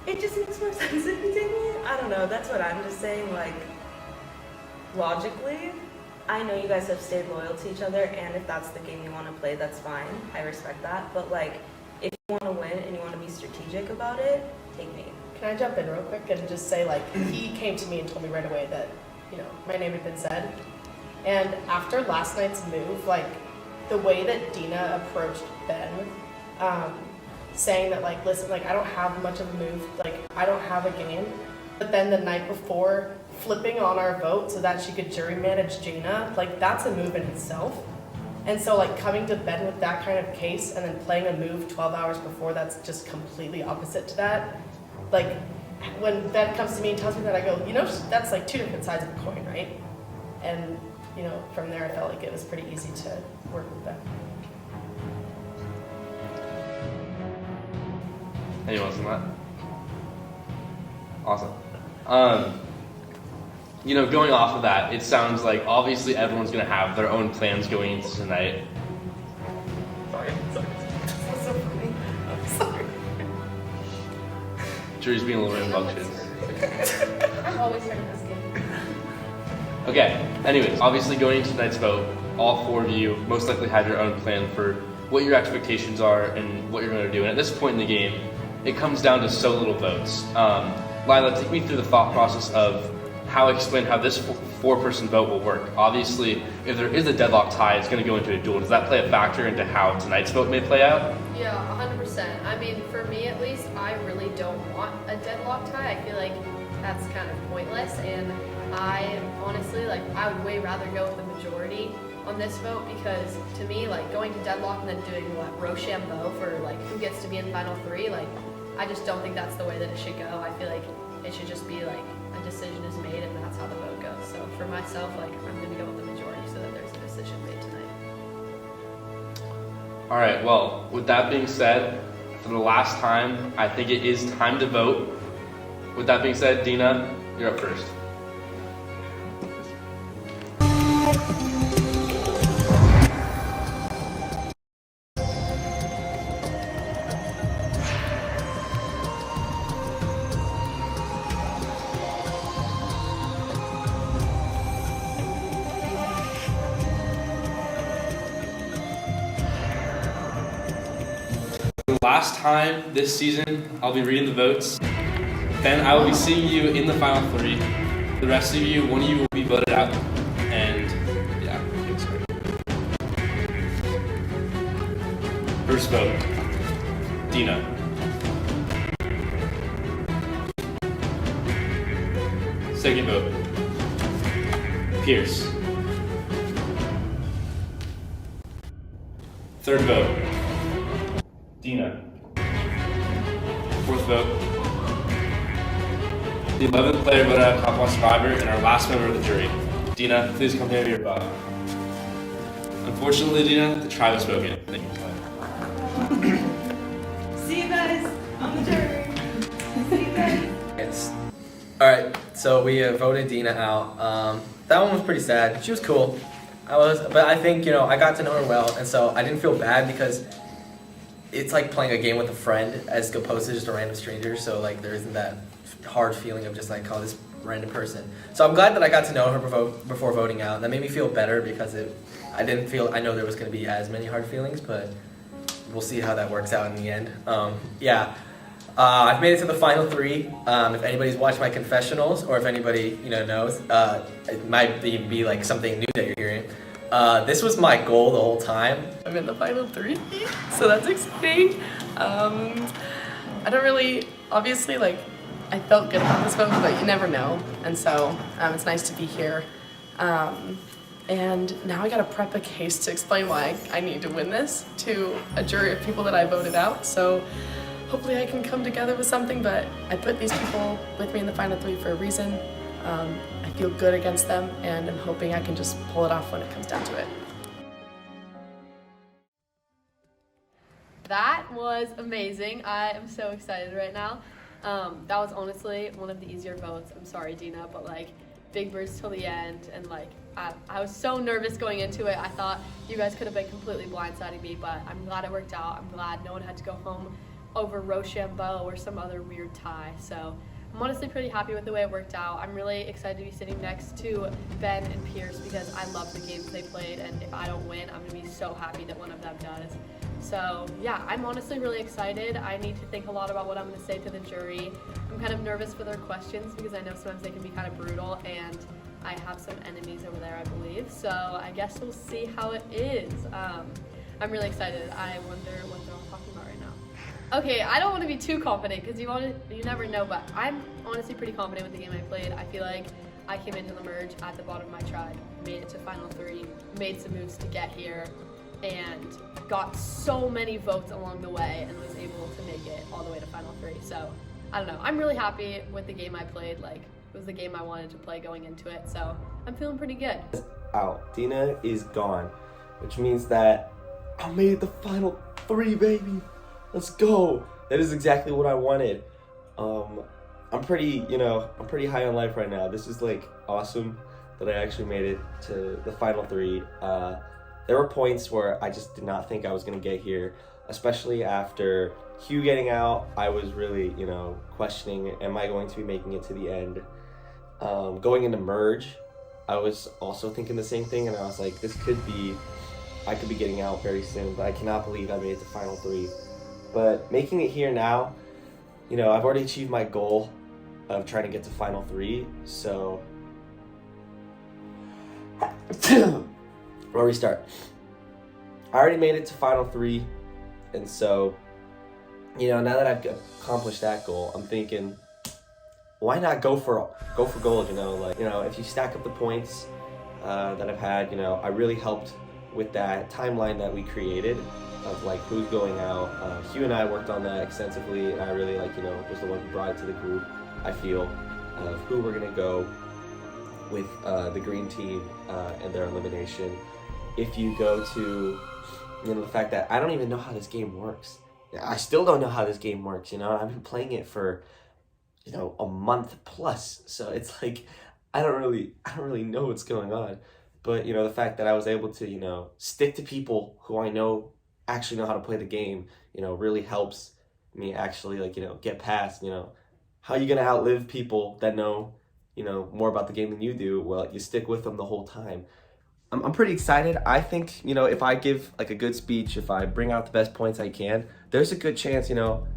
it just makes more sense if you take me. I don't know, that's what I'm just saying. Logically, I know you guys have stayed loyal to each other, and if that's the game you want to play, that's fine. I respect that. But if you want to win and you want to be strategic about it, take me. Can I jump in real quick and just say, he came to me and told me right away that, my name had been said. And after last night's move, the way that Dina approached Ben, saying that, listen, I don't have much of a move, I don't have a game. But then the night before, flipping on our vote so that she could jury manage Jaina, that's a move in itself. And so coming to Ben with that kind of case and then playing a move 12 hours before that's just completely opposite to that. When Ben comes to me and tells me that, I go, that's 2 different sides of a coin, right? And, from there I felt like it was pretty easy to work with Ben. Anyone else on that? Awesome. Going off of that, it sounds like obviously everyone's going to have their own plans going into tonight. Sorry. That's so funny. I'm sorry. Jury's being a little rambunctious. I'm always starting this game. Okay, anyways, obviously going into tonight's vote, all 4 of you most likely had your own plan for what your expectations are and what you're going to do. And at this point in the game, it comes down to so little votes. Lila, take me through the thought process of explain how this 4-person vote will work. Obviously, if there is a deadlock tie, it's going to go into a duel. Does that play a factor into how tonight's vote may play out? Yeah, 100%. I mean, for me at least, I really don't want a deadlock tie. I feel like that's kind of pointless, and I honestly, like, I would way rather go with the majority on this vote, because to me, like, going to deadlock and then doing Rochambeau for like who gets to be in final 3, like, I just don't think that's the way that it should go. I feel like it should just be like a decision is made and that's how the vote goes. So for myself, like, I'm gonna go with the majority so that there's a decision made tonight. All right, well, with that being said, for the last time, I think it is time to vote. With that being said, Dina, you're up first. Last time this season, I'll be reading the votes. Then I will be seeing you in the final 3. The rest of you, one of you will be voted out. And yeah, okay, sorry. First vote, Dina. Second vote, Pierce. Third vote, Dina. Fourth vote, the 11th player voted out top 1 survivor and our last member of the jury. Dina, please come here to your vote. Unfortunately, Dina, the tribe has spoken. Thank you. See you guys on the jury. See you guys. Alright, so we voted Dina out. That one was pretty sad. She was cool. But I think, I got to know her well, and so I didn't feel bad because it's like playing a game with a friend as opposed to just a random stranger, so like there isn't that hard feeling of just like, oh, this random person. So I'm glad that I got to know her before voting out. That made me feel better because I know there was going to be as many hard feelings, but we'll see how that works out in the end. I've made it to the final 3. If anybody's watched my confessionals, or if anybody knows, it might be like something new that you're hearing. This was my goal the whole time. I'm in the final 3, so that's exciting. I don't really, obviously, like, I felt good about this vote, but you never know, and so it's nice to be here. And now I gotta prep a case to explain why I need to win this to a jury of people that I voted out, so hopefully I can come together with something, but I put these people with me in the final 3 for a reason. I feel good against them, and I'm hoping I can just pull it off when it comes down to it. That was amazing. I am so excited right now. That was honestly one of the easier votes. I'm sorry, Dina, but like, big birds till the end, and like, I was so nervous going into it. I thought you guys could have been completely blindsiding me, but I'm glad it worked out. I'm glad no one had to go home over Rochambeau or some other weird tie. So I'm honestly pretty happy with the way it worked out. I'm really excited to be sitting next to Ben and Pierce because I love the games they played, and if I don't win, I'm gonna be so happy that one of them does. So yeah, I'm honestly really excited. I need to think a lot about what I'm gonna say to the jury. I'm kind of nervous for their questions because I know sometimes they can be kind of brutal, and I have some enemies over there, I believe. So I guess we'll see how it is. I'm really excited. I wonder what they're all talking about right now. Okay, I don't want to be too confident because you never know, but I'm honestly pretty confident with the game I played. I feel like I came into the merge at the bottom of my tribe, made it to final 3, made some moves to get here, and got so many votes along the way and was able to make it all the way to final 3. So I don't know, I'm really happy with the game I played. Like, it was the game I wanted to play going into it, so I'm feeling pretty good. Out. Dina is gone, which means that I made the final 3, baby. Let's go. That is exactly what I wanted. I'm pretty high on life right now. This is like awesome that I actually made it to the final 3. There were points where I just did not think I was gonna get here. especially after Hugh getting out. I was really, you know, questioning, am I going to be making it to the end? Going into merge, I was also thinking the same thing, and I was like, I could be getting out very soon, but I cannot believe I made it to Final 3. But making it here now, you know, I've already achieved my goal of trying to get to Final 3, so... I'll restart. I already made it to Final 3, and so, you know, now that I've accomplished that goal, I'm thinking, why not go for gold, you know? Like, you know, if you stack up the points that I've had, you know, I really helped with that timeline that we created of like who's going out. Hugh and I worked on that extensively, and I really, like, you know, was the one who brought it to the group, I feel, of who we're gonna go with the green team and their elimination. If you go to, you know, the fact that I don't even know how this game works. I still don't know how this game works, you know? I've been playing it for, you know, a month plus, so it's like I don't really know what's going on. But, you know, the fact that I was able to, you know, stick to people who I know actually know how to play the game, you know, really helps me actually, like, you know, get past, you know, how are you gonna outlive people that know, you know, more about the game than you do? Well, you stick with them the whole time. I'm pretty excited. I think, you know, if I give like a good speech, if I bring out the best points I can, there's a good chance, you know,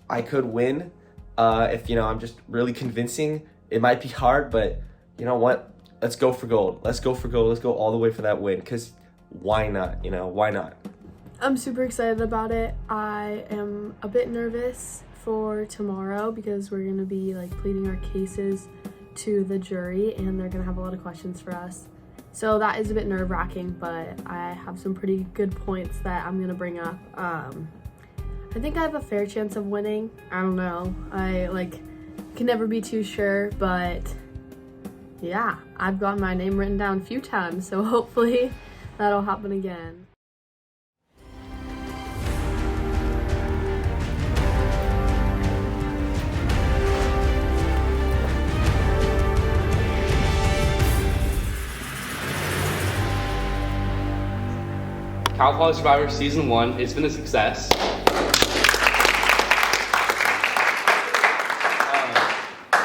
I could win. If, you know, I'm just really convincing. It might be hard, but you know what? Let's go for gold. Let's go for gold. Let's go all the way for that win. Because why not? You know, why not? I'm super excited about it. I am a bit nervous for tomorrow because we're going to be like pleading our cases to the jury, and they're going to have a lot of questions for us. So that is a bit nerve-wracking, but I have some pretty good points that I'm going to bring up. I think I have a fair chance of winning. I don't know. I can never be too sure, but yeah, I've got my name written down a few times, so hopefully that'll happen again. Cal Poly Survivor Season 1, it's been a success.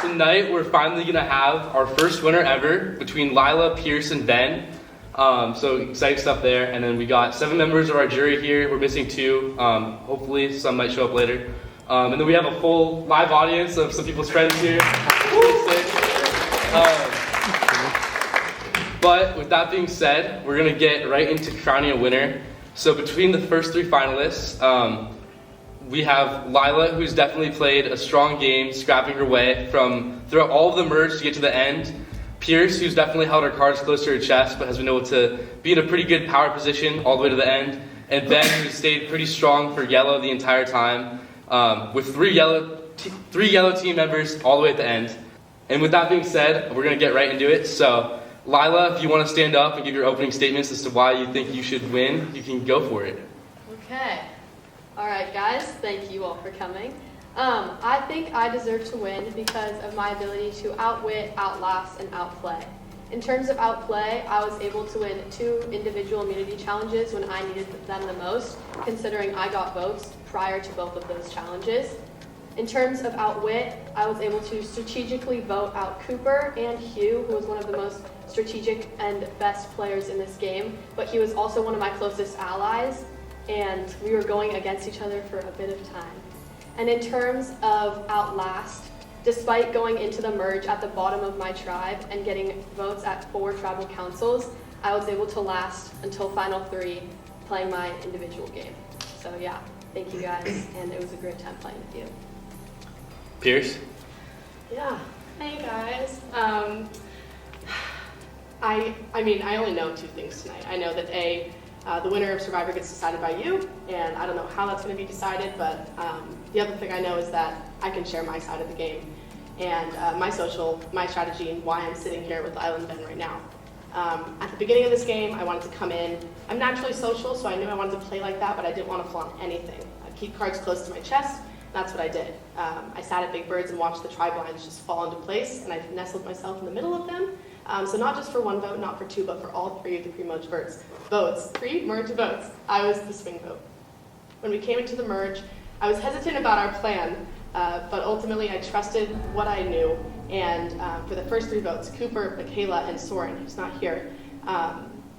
Tonight, we're finally gonna have our first winner ever between Lila, Pierce, and Ben. So exciting stuff there. And then we got 7 members of our jury here. We're missing 2. Hopefully some might show up later. And then we have a full live audience of some people's friends here. But with that being said, we're gonna get right into crowning a winner. So between the first 3 finalists, we have Lila, who's definitely played a strong game, scrapping her way throughout all of the merge to get to the end. Pierce, who's definitely held her cards close to her chest, but has been able to be in a pretty good power position all the way to the end. And Ben, who's stayed pretty strong for yellow the entire time, with 3 yellow team members all the way at the end. And with that being said, we're gonna get right into it. So Lila, if you want to stand up and give your opening statements as to why you think you should win, you can go for it. Okay. All right, guys. Thank you all for coming. I think I deserve to win because of my ability to outwit, outlast, and outplay. In terms of outplay, I was able to win 2 individual immunity challenges when I needed them the most, considering I got votes prior to both of those challenges. In terms of outwit, I was able to strategically vote out Cooper and Hugh, who was one of the most strategic and best players in this game, but he was also one of my closest allies, and we were going against each other for a bit of time. And in terms of outlast, despite going into the merge at the bottom of my tribe and getting votes at 4 tribal councils, I was able to last until Final 3 playing my individual game. So yeah, thank you guys, and it was a great time playing with you. Pierce? Yeah. Hey guys. I mean, I only know 2 things tonight. I know that the winner of Survivor gets decided by you, and I don't know how that's going to be decided, but the other thing I know is that I can share my side of the game and my strategy, and why I'm sitting here with Lila and Ben right now. At the beginning of this game, I wanted to come in. I'm naturally social, so I knew I wanted to play like that, but I didn't want to flaunt anything. I'd keep cards close to my chest. That's what I did. I sat at Big Birds and watched the tribe lines just fall into place, and I nestled myself in the middle of them. So not just for 1 vote, not for 2, but for all 3 of the pre-merge votes. I was the swing vote. When we came into the merge, I was hesitant about our plan, but ultimately I trusted what I knew. And for the first 3 votes, Cooper, Michaela, and Soren, who's not here,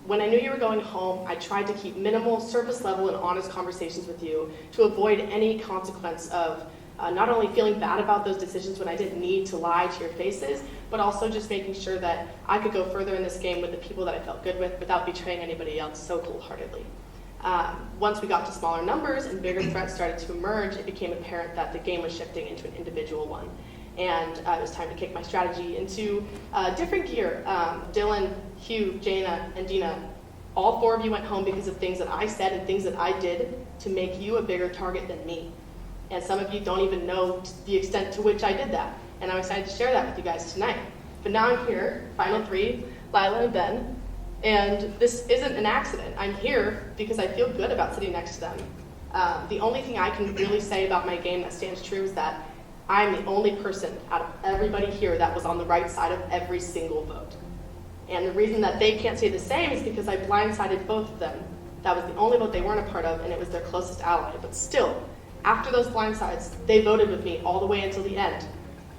when I knew you were going home, I tried to keep minimal, surface level, and honest conversations with you to avoid any consequence of not only feeling bad about those decisions when I didn't need to lie to your faces, but also just making sure that I could go further in this game with the people that I felt good with without betraying anybody else so cold-heartedly. Once we got to smaller numbers and bigger threats started to emerge, it became apparent that the game was shifting into an individual one. And it was time to kick my strategy into different gear. Dylan, Hugh, Jaina, and Dina, all 4 of you went home because of things that I said and things that I did to make you a bigger target than me. And some of you don't even know the extent to which I did that. And I'm excited to share that with you guys tonight. But now I'm here, final 3, Lila and Ben, and this isn't an accident. I'm here because I feel good about sitting next to them. The only thing I can really say about my game that stands true is that I'm the only person out of everybody here that was on the right side of every single vote. And the reason that they can't say the same is because I blindsided both of them. That was the only vote they weren't a part of, and it was their closest ally. But still, after those blindsides, they voted with me all the way until the end.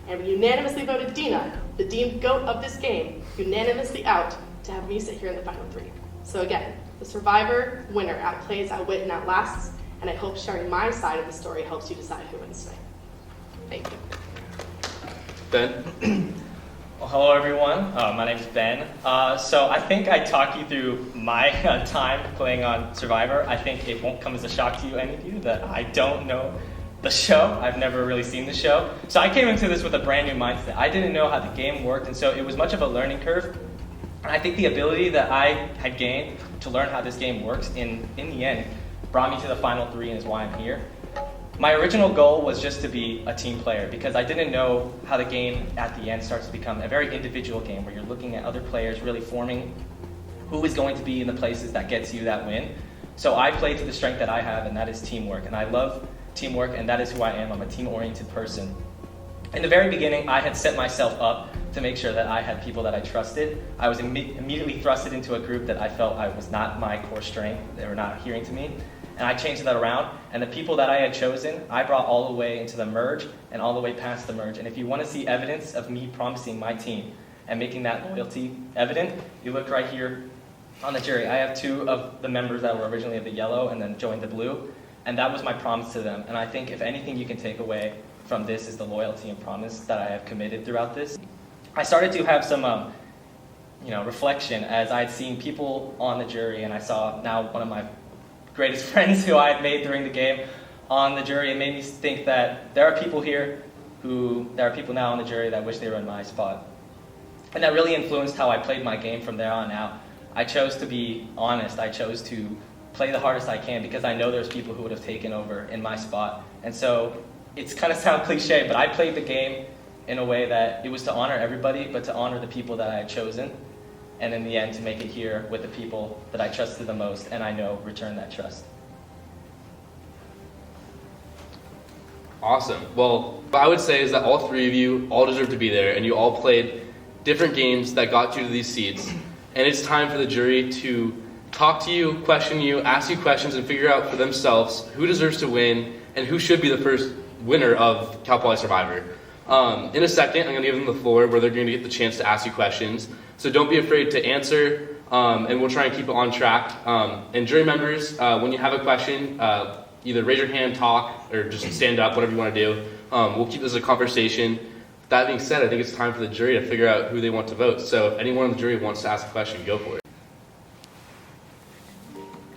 And we unanimously voted Dina, the deemed GOAT of this game, unanimously out to have me sit here in the final 3. So again, the survivor winner outplays, outwit, and outlasts, and I hope sharing my side of the story helps you decide who wins tonight. Thank you. Ben? Well, hello everyone. My name's Ben. So I think I talked you through my time playing on Survivor. I think it won't come as a shock to any of you that I don't know the show. I've never really seen the show. So I came into this with a brand new mindset. I didn't know how the game worked, and so it was much of a learning curve. And I think the ability that I had gained to learn how this game works in the end brought me to the final 3 and is why I'm here. My original goal was just to be a team player because I didn't know how the game at the end starts to become a very individual game where you're looking at other players really forming who is going to be in the places that gets you that win. So I played to the strength that I have, and that is teamwork. And I love teamwork, and that is who I am. I'm a team-oriented person. In the very beginning, I had set myself up to make sure that I had people that I trusted. I was immediately thrusted into a group that I felt I was not my core strength. They were not adhering to me. And I changed that around, and the people that I had chosen, I brought all the way into the merge and all the way past the merge. And if you want to see evidence of me promising my team and making that loyalty evident, you look right here on the jury. I have 2 of the members that were originally of the yellow and then joined the blue, and that was my promise to them. And I think if anything you can take away from this is the loyalty and promise that I have committed throughout this. I started to have some reflection as I had seen people on the jury, and I saw now one of my greatest friends who I had made during the game on the jury. It made me think that there are people now on the jury that wish they were in my spot. And that really influenced how I played my game from there on out. I chose to be honest. I chose to play the hardest I can because I know there's people who would have taken over in my spot. And so it's kind of sound cliche, but I played the game in a way that it was to honor everybody, but to honor the people that I had chosen. And in the end, to make it here with the people that I trusted the most, and I know return that trust. Awesome. Well, what I would say is that all 3 of you all deserve to be there, and you all played different games that got you to these seats. And it's time for the jury to talk to you, question you, ask you questions, and figure out for themselves who deserves to win and who should be the first winner of Cal Poly Survivor. In a second, I'm going to give them the floor where they're going to get the chance to ask you questions. So don't be afraid to answer, and we'll try and keep it on track. And jury members, when you have a question, either raise your hand, talk, or just stand up, whatever you want to do. We'll keep this a conversation. That being said, I think it's time for the jury to figure out who they want to vote. So if anyone on the jury wants to ask a question, go for it.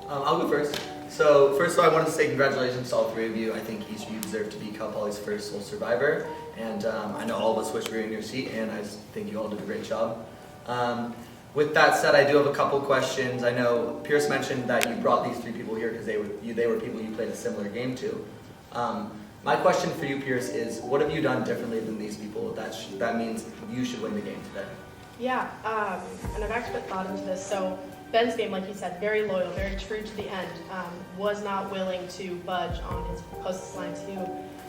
I'll go first. So first of all, I wanted to say congratulations to all 3 of you. I think each of you deserve to be Cal Poly's first sole survivor. And I know all of us wish we were in your seat, and I just think you all did a great job. With that said, I do have a couple questions. I know Pierce mentioned that you brought these 3 people here because they were people you played a similar game to. My question for you, Pierce, is what have you done differently than these people that means you should win the game today? Yeah, and I've actually thought into this. So Ben's game, like you said, very loyal, very true to the end, was not willing to budge on his closest line too,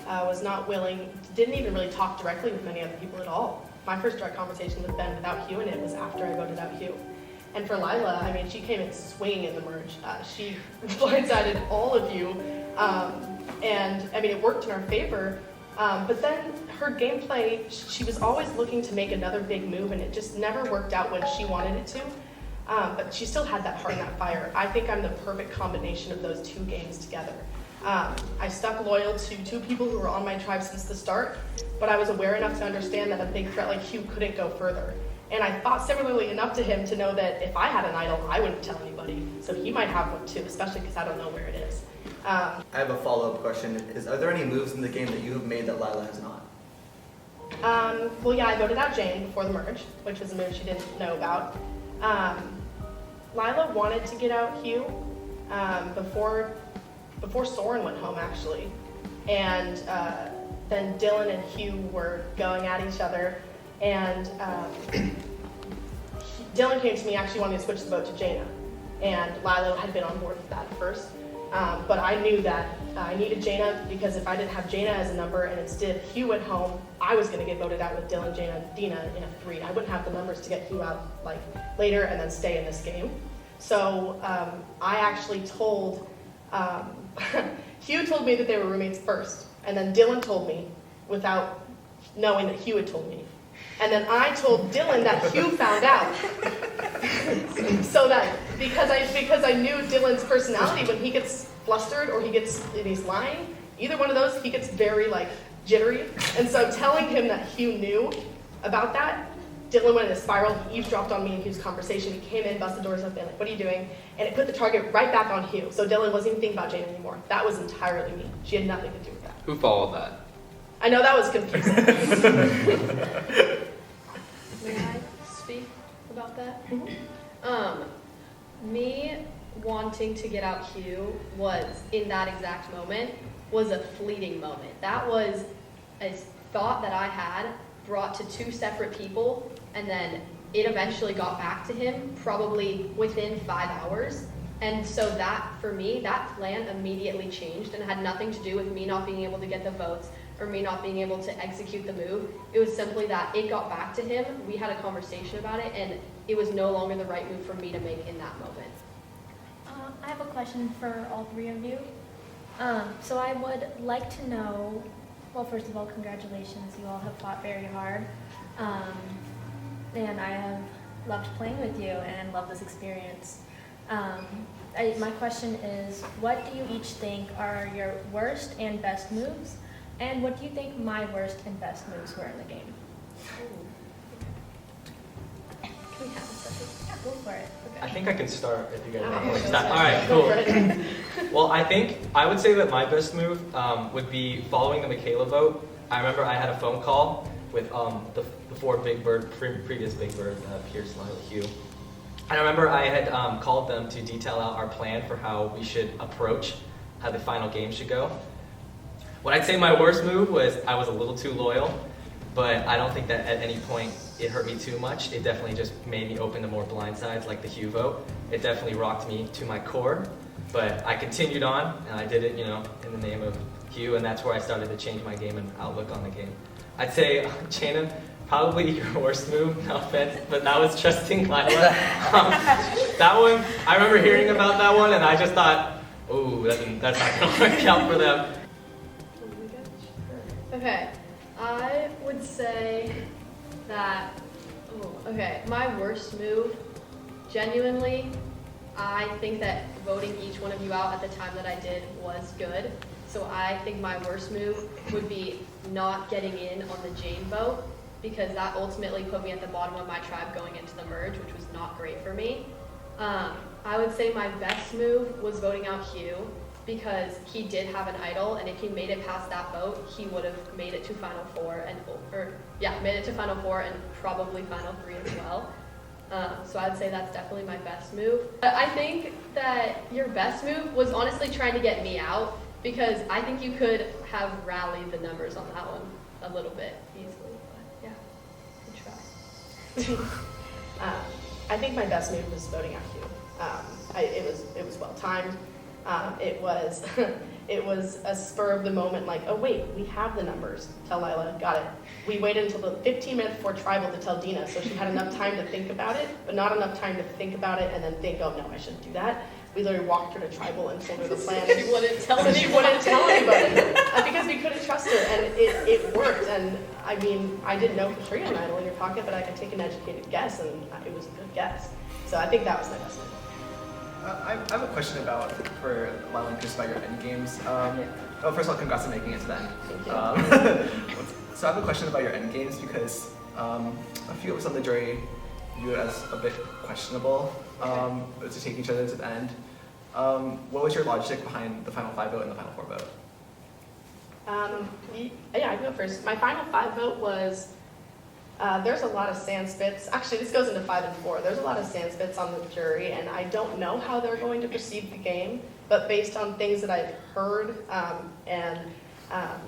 was not willing, didn't even really talk directly with many other people at all. My first direct conversation with Ben without Hugh in it was after I voted out Hugh. And for Lila, I mean, she came in swinging in the merge. She blindsided all of you And I mean, it worked in our favor. But then her gameplay, she was always looking to make another big move, and it just never worked out when she wanted it to. But she still had that heart and that fire. I think I'm the perfect combination of those two games together. I stuck loyal to two people who were on my tribe since the start, but I was aware enough to understand that a big threat like Hugh couldn't go further. And I thought similarly enough to him to know that if I had an idol, I wouldn't tell anybody. So he might have one too, especially because I don't know where it is. I have a follow-up question. Are there any moves in the game that you have made that Lila has not? Well, yeah, I voted out Jane before the merge, which was a move she didn't know about. Lila wanted to get out Hugh before Soren went home, actually. And then Dylan and Hugh were going at each other. And Dylan came to me actually wanting to switch the vote to Jaina. And Lila had been on board with that at first. But I knew that I needed Jaina because if I didn't have Jaina as a number and instead Hugh went home, I was going to get voted out with Dylan, Jaina, and Dina in a 3. I wouldn't have the numbers to get Hugh out like later and then stay in this game. So I actually told, Hugh told me that they were roommates first, and then Dylan told me without knowing that Hugh had told me. And then I told Dylan that Hugh found out. So that because I knew Dylan's personality, when he gets flustered or he's lying, either one of those, he gets very like jittery. And so telling him that Hugh knew about that, Dylan went in a spiral. He eavesdropped on me and Hugh's conversation. He came in, busted doors open, like, what are you doing? And it put the target right back on Hugh. So Dylan wasn't even thinking about Jane anymore. That was entirely me. She had nothing to do with that. Who followed that? I know that was confusing. May I speak about that? Me wanting to get out Hugh was, in that exact moment, was a fleeting moment. That was a thought that I had brought to two separate people, and then it eventually got back to him probably within 5 hours. And so that, for me, that plan immediately changed and had nothing to do with me not being able to get the votes or me not being able to execute the move. It was simply that it got back to him, we had a conversation about it, and it was no longer the right move for me to make in that moment. I have a question for all three of you. So I would like to know, well, first of all, congratulations. You all have fought very hard. And I have loved playing with you and love this experience. My question is, what do you each think are your worst and best moves? And what do you think my worst and best moves were in the game? Can we have a second? Yeah, go for it. Okay. I think I can start if you guys Oh, want to okay. start. All right, cool. Well, I would say that my best move would be following the Michaela vote. I remember I had a phone call with the four previous Big Bird, Pierce, Lila, Hugh. And I remember I had called them to detail out our plan for how we should approach how the final game should go. What I'd say my worst move was I was a little too loyal, but I don't think that at any point it hurt me too much. It definitely just made me open to more blind sides like the Hugh vote. It definitely rocked me to my core, but I continued on and I did it, in the name of Hugh, and that's where I started to change my game and outlook on the game. I'd say, Jaina, probably your worst move, no offense, but that was trusting Lila. That one, I remember hearing about that one and I just thought, ooh, that's not gonna work out for them. Okay, I would say that, my worst move, genuinely, I think that voting each one of you out at the time that I did was good. So I think my worst move would be not getting in on the Jane vote, because that ultimately put me at the bottom of my tribe going into the merge, which was not great for me. I would say my best move was voting out Hugh, because he did have an idol, and if he made it past that vote, he would have made it to Final Four and probably Final 3 as well. So I'd say that's definitely my best move. I think that your best move was honestly trying to get me out, because I think you could have rallied the numbers on that one a little bit easily. But yeah, good try. I think my best move was voting out Hugh. It was well timed. It was a spur of the moment, like, oh wait, we have the numbers. Tell Lila, got it. We waited until the 15 minutes before tribal to tell Dina, so she had enough time to think about it, but not enough time to think about it and then think, oh no, I shouldn't do that. we literally walked her to tribal and told her the plan. And she wouldn't tell anybody. She wouldn't tell anybody because we couldn't trust her, and it worked. And I mean, I didn't know for sure you had an idol in your pocket, but I could take an educated guess, and it was a good guess. So I think that was my best move. I have a question for Lila and Chris about your end games. Oh, first of all, congrats on making it to the end. So I have a question about your end games because a few of us on the jury view it as a bit questionable to take each other to the end. What was your logic behind the final 5 vote and the final 4 vote? Yeah, I can go first. My final 5 vote was there's a lot of sand spits. Actually, this goes into 5 and 4. There's a lot of sand spits on the jury, and I don't know how they're going to perceive the game. But based on things that I've heard and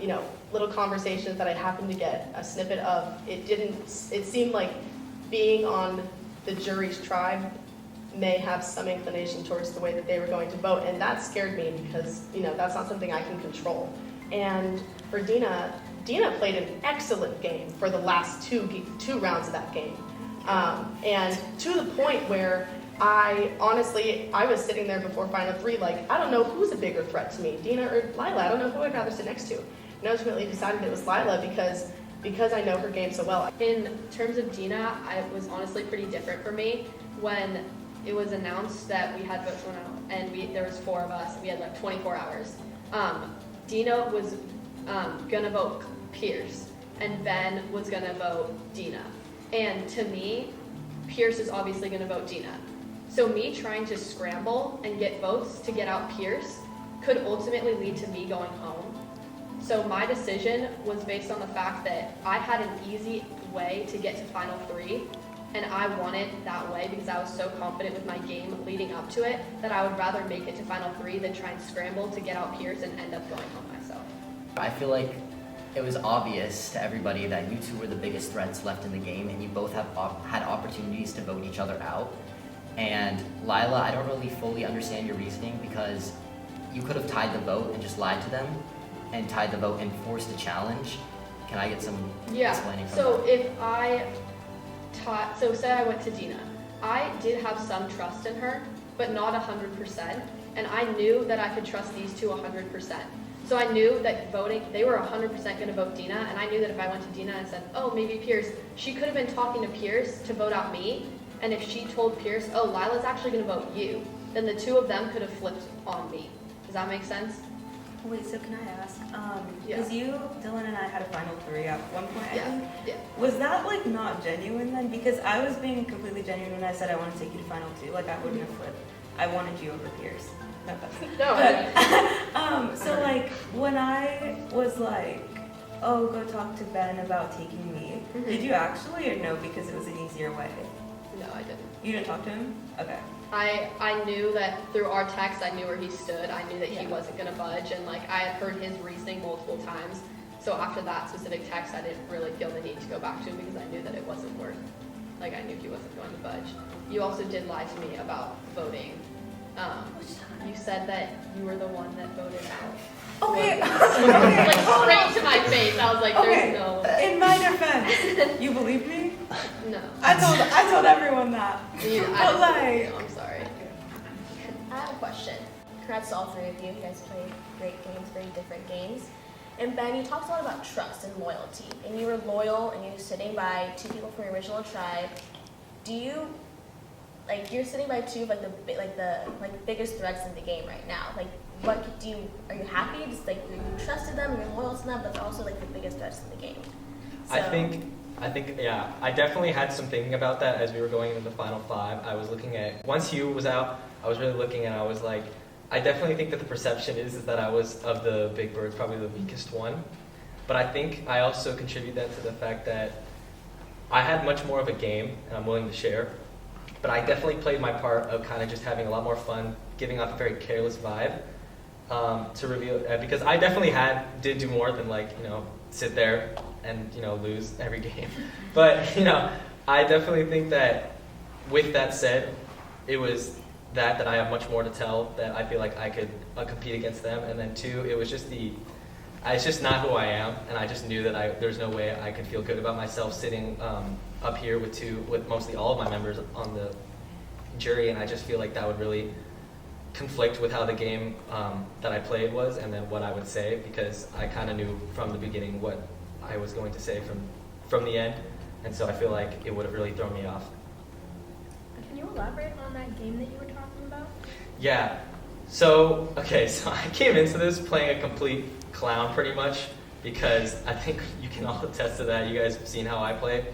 you know, little conversations that I happened to get a snippet of, it seemed like being on the jury's tribe may have some inclination towards the way that they were going to vote, and that scared me because, you know, that's not something I can control. And for Dina played an excellent game for the last two rounds of that game, and to the point where I was sitting there before Final 3 like, I don't know who's a bigger threat to me, Dina or Lila. I don't know who I'd rather sit next to. And I ultimately decided it was Lila because I know her game so well. In terms of Dina, it was honestly pretty different for me when it was announced that we had votes going out, and there was 4 of us. We had like 24 hours. Dina was gonna vote Pierce, and Ben was gonna vote Dina. And to me, Pierce is obviously gonna vote Dina. So me trying to scramble and get votes to get out Pierce could ultimately lead to me going home. So my decision was based on the fact that I had an easy way to get to Final 3, and I wanted that way because I was so confident with my game leading up to it that I would rather make it to Final 3 than try and scramble to get out Pierce and end up going home myself. I feel like it was obvious to everybody that you two were the biggest threats left in the game, and you both have had opportunities to vote each other out. And Lila, I don't really fully understand your reasoning because you could have tied the vote and just lied to them and tied the vote and forced a challenge. Can I get some explaining from so that? if I say I went to Dina, I did have some trust in her, but not 100%, and I knew that I could trust these two 100%. So I knew that they were 100% going to vote Dina, and I knew that if I went to Dina and said, oh, maybe Pierce, she could have been talking to Pierce to vote out me, and if she told Pierce, oh, Lila's actually going to vote you, then the two of them could have flipped on me. Does that make sense? Wait, so can I ask, because you, Dylan, and I had a Final 3 at one point, I think. Yeah. Was that, like, not genuine then? Because I was being completely genuine when I said I want to take you to Final 2. Like, I wouldn't have flipped. I wanted you over Pierce. So, like, when I was like, oh, go talk to Ben about taking me, did you actually, or no, because it was an easier way? No, I didn't. You didn't talk to him? Okay. I knew that through our text, I knew where he stood. I knew that he wasn't going to budge, and like I had heard his reasoning multiple times. So after that specific text, I didn't really feel the need to go back to him because I knew that it wasn't worth. Like I knew he wasn't going to budge. You also did lie to me about voting. You said that you were the one that voted out. Okay. Like straight to my face. I was like, there's no. In my defense, you believe me? No. I told everyone that. But like, I'm sorry. I have a question. Congrats to all 3 of you. You guys played great games, very different games. And Ben, you talked a lot about trust and loyalty. And you were loyal and you were sitting by 2 people from your original tribe. Do you, like, you're sitting by 2 of the biggest threats in the game right now. Like, are you happy? Just like you trusted them, you're loyal to them, but they're also like the biggest threats in the game. So, I think, yeah, I definitely had some thinking about that as we were going into the Final 5. I was looking at, once Hugh was out, I was really looking and I was like, I definitely think that the perception is that I was, of the big birds, probably the weakest one. But I think I also contribute that to the fact that I had much more of a game, and I'm willing to share. But I definitely played my part of kind of just having a lot more fun, giving off a very careless vibe. To reveal, because I definitely did do more than sit there and lose every game. But I definitely think that with that said, it was that I have much more to tell, that I feel like I could compete against them. And then 2, it was just it's just not who I am, and I just knew that there's no way I could feel good about myself sitting up here with mostly all of my members on the jury, and I just feel like that would really conflict with how the game that I played was and then what I would say, because I kind of knew from the beginning what I was going to say from the end, and so I feel like it would have really thrown me off. Can you elaborate on that game that you were talking about? Yeah. So I came into this playing a complete clown pretty much, because I think you can all attest to that. You guys have seen how I play.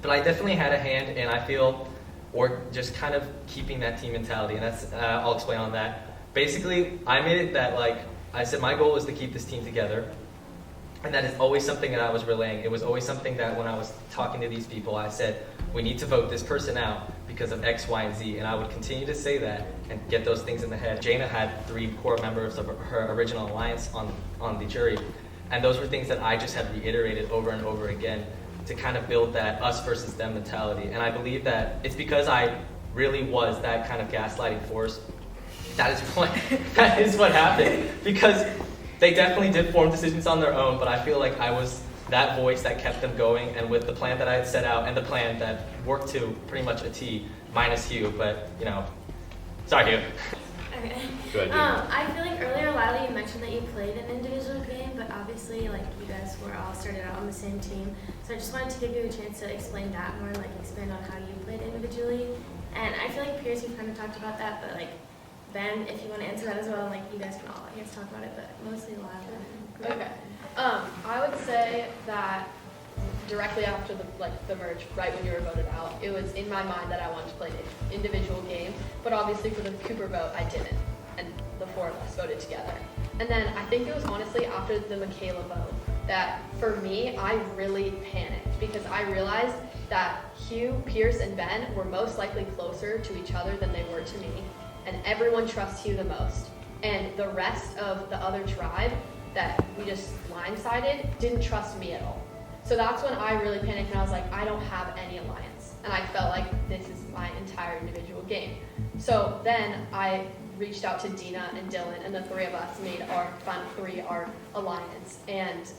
But I definitely had a hand, and I feel, or just kind of keeping that team mentality, and that's, I'll explain on that. Basically, I made it that, like, I said my goal is to keep this team together, and that is always something that I was relaying. It was always something that when I was talking to these people, I said, we need to vote this person out because of X, Y, and Z, and I would continue to say that and get those things in the head. Jaina had 3 core members of her original alliance on the jury, and those were things that I just had reiterated over and over again to kind of build that us versus them mentality. And I believe that it's because I really was that kind of gaslighting force. That is what happened. Because they definitely did form decisions on their own, but I feel like I was that voice that kept them going, and with the plan that I had set out and the plan that worked to pretty much a T, minus Hugh, but sorry Hugh. Okay. Go ahead, I feel like earlier, Lila, you mentioned that you played an individual game, but obviously, like, you guys were all started out on the same team. So I just wanted to give you a chance to explain that more, like expand on how you played individually. And I feel like Pierce, you've kind of talked about that, but like Ben, if you want to answer that as well, like you guys can all, I guess, talk about it, but mostly Lila. Okay. I would say that directly after the merge, right when you were voted out, it was in my mind that I wanted to play an individual game, but obviously for the Cooper vote, I didn't, and the 4 of us voted together. And then I think it was honestly after the Michaela vote that for me, I really panicked because I realized that Hugh, Pierce, and Ben were most likely closer to each other than they were to me, and everyone trusts Hugh the most. And the rest of the other tribe that we just blindsided didn't trust me at all. So that's when I really panicked and I was like, I don't have any alliance. And I felt like this is my entire individual game. So then I reached out to Dina and Dylan, and the 3 of us made our Final 3 our alliance. And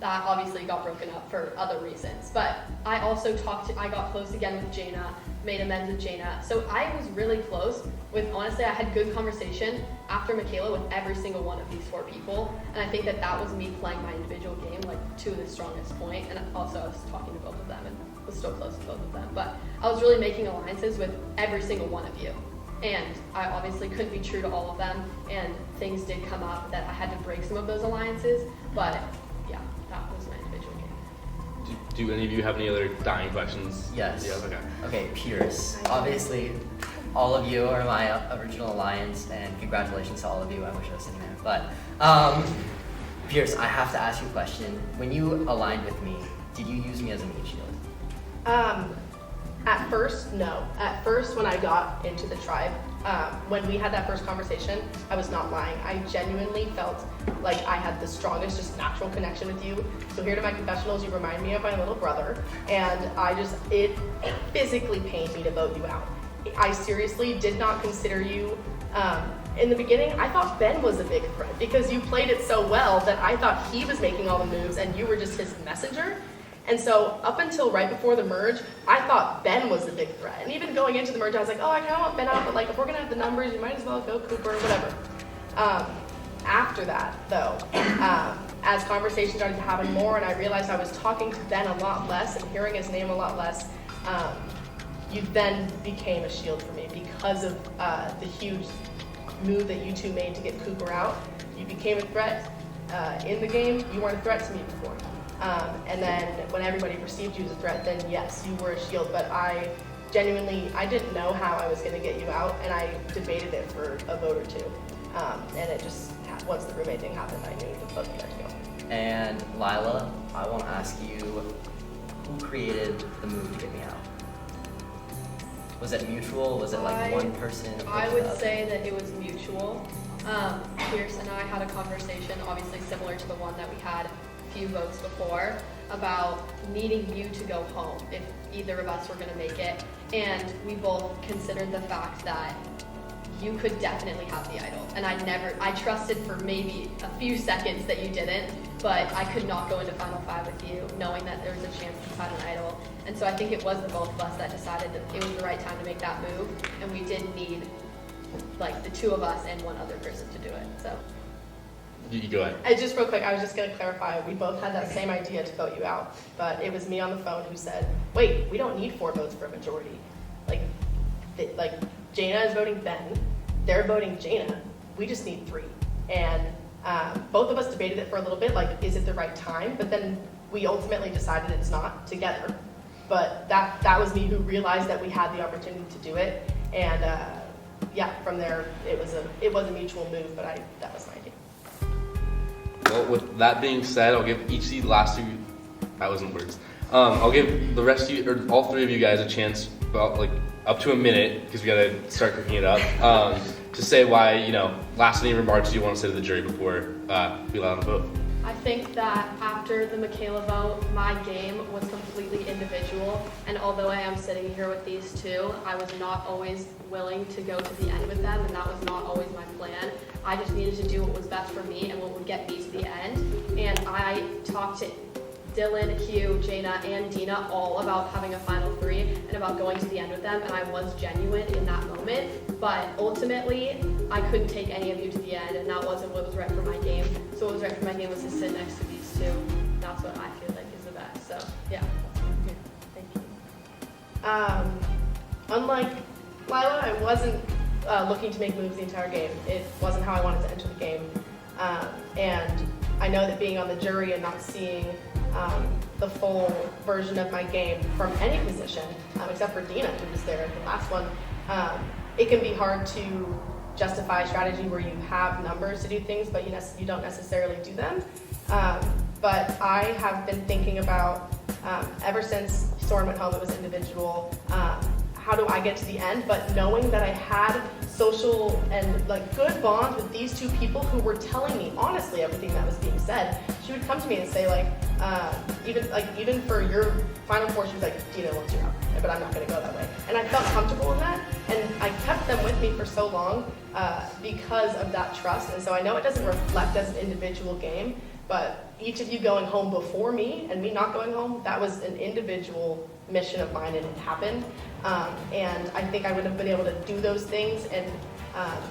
that obviously got broken up for other reasons. But I also I got close again with Jaina, made amends with Jaina. So I was really close with, honestly, I had good conversation after Michaela with every single one of these 4 people. And I think that was me playing my individual game, like, to the strongest point. And also I was talking to both of them and was still close to both of them. But I was really making alliances with every single one of you. And I obviously couldn't be true to all of them. And things did come up that I had to break some of those alliances. But yeah, that was my individual game. Do any of you have any other dying questions? Yes. Yeah, okay. Okay, Pierce. Obviously, all of you are my original alliance, and congratulations to all of you. I wish I was sitting there. But, Pierce, I have to ask you a question. When you aligned with me, did you use me as a meat shield? At first, no. At first, when I got into the tribe, when we had that first conversation, I was not lying. I genuinely felt like I had the strongest, just natural connection with you. So here to my confessionals, you remind me of my little brother, and it physically pained me to vote you out. I seriously did not consider you, in the beginning, I thought Ben was a big threat because you played it so well that I thought he was making all the moves and you were just his messenger. And so up until right before the merge, I thought Ben was the big threat. And even going into the merge, I was like, oh, I kind of want Ben out, but like if we're gonna have the numbers, you might as well go Cooper or whatever. After that, though, as conversations started to happen more and I realized I was talking to Ben a lot less and hearing his name a lot less, you then became a shield for me because of the huge move that you 2 made to get Cooper out. You became a threat in the game. You weren't a threat to me before. And then when everybody perceived you as a threat, then yes, you were a shield, but I didn't know how I was going to get you out, and I debated it for a vote or 2. And it just, once the roommate thing happened, I knew to let you guys go. And Lila, I want to ask you, who created the move to get me out? Was it mutual? Was it like one person? I would say that it was mutual. Pierce and I had a conversation, obviously similar to the one that we had few votes before, about needing you to go home if either of us were going to make it, and we both considered the fact that you could definitely have the idol, and I trusted for maybe a few seconds that you didn't, but I could not go into Final 5 with you knowing that there was a chance to find an idol. And so I think it was the both of us that decided that it was the right time to make that move, and we did need like the two of us and one other person to do it. So. You go ahead. And just real quick, I was just going to clarify, we both had that same idea to vote you out, but it was me on the phone who said, wait, we don't need 4 votes for a majority. Like Jaina is voting Ben, they're voting Jaina, we just need 3. And both of us debated it for a little bit, like, is it the right time? But then we ultimately decided it's not together. But that was me who realized that we had the opportunity to do it. And yeah, from there, it was a mutual move, but that was my idea. Well, with that being said, I'll give each of the last 2, that wasn't words. I'll give the rest of you, or all 3 of you guys, a chance, about like up to a minute, because we gotta start cooking it up, to say why, last any remarks you want to say to the jury before we allow them to vote. I think that after the Michaela vote, my game was completely individual, and although I am sitting here with these 2, I was not always willing to go to the end with them, and that was not always my plan. I just needed to do what was best for me and what would get me to the end. And I talked to Dylan, Hugh, Jaina, and Dina all about having a final 3 and about going to the end with them, and I was genuine in that moment. But ultimately, I couldn't take any of you to the end, and that wasn't what was right for my game. So what was right for my game was to sit next to these 2. That's what I feel like is the best. So yeah, thank you. Unlike Lila, I wasn't looking to make moves the entire game. It wasn't how I wanted to enter the game. And I know that being on the jury and not seeing the full version of my game from any position, except for Dina, who was there at the last one, it can be hard to justify a strategy where you have numbers to do things, but you don't necessarily do them. But I have been thinking about, ever since Soren went home, it was individual, how do I get to the end, but knowing that I had social and like good bonds with these 2 people who were telling me honestly everything that was being said. She would come to me and say even for your final 4, she was like, Dina wants you out, but I'm not gonna go that way. And I felt comfortable in that, and I kept them with me for so long because of that trust. And so I know it doesn't reflect as an individual game, but each of you going home before me and me not going home, that was an individual mission of mine, and it happened. And I think I would have been able to do those things and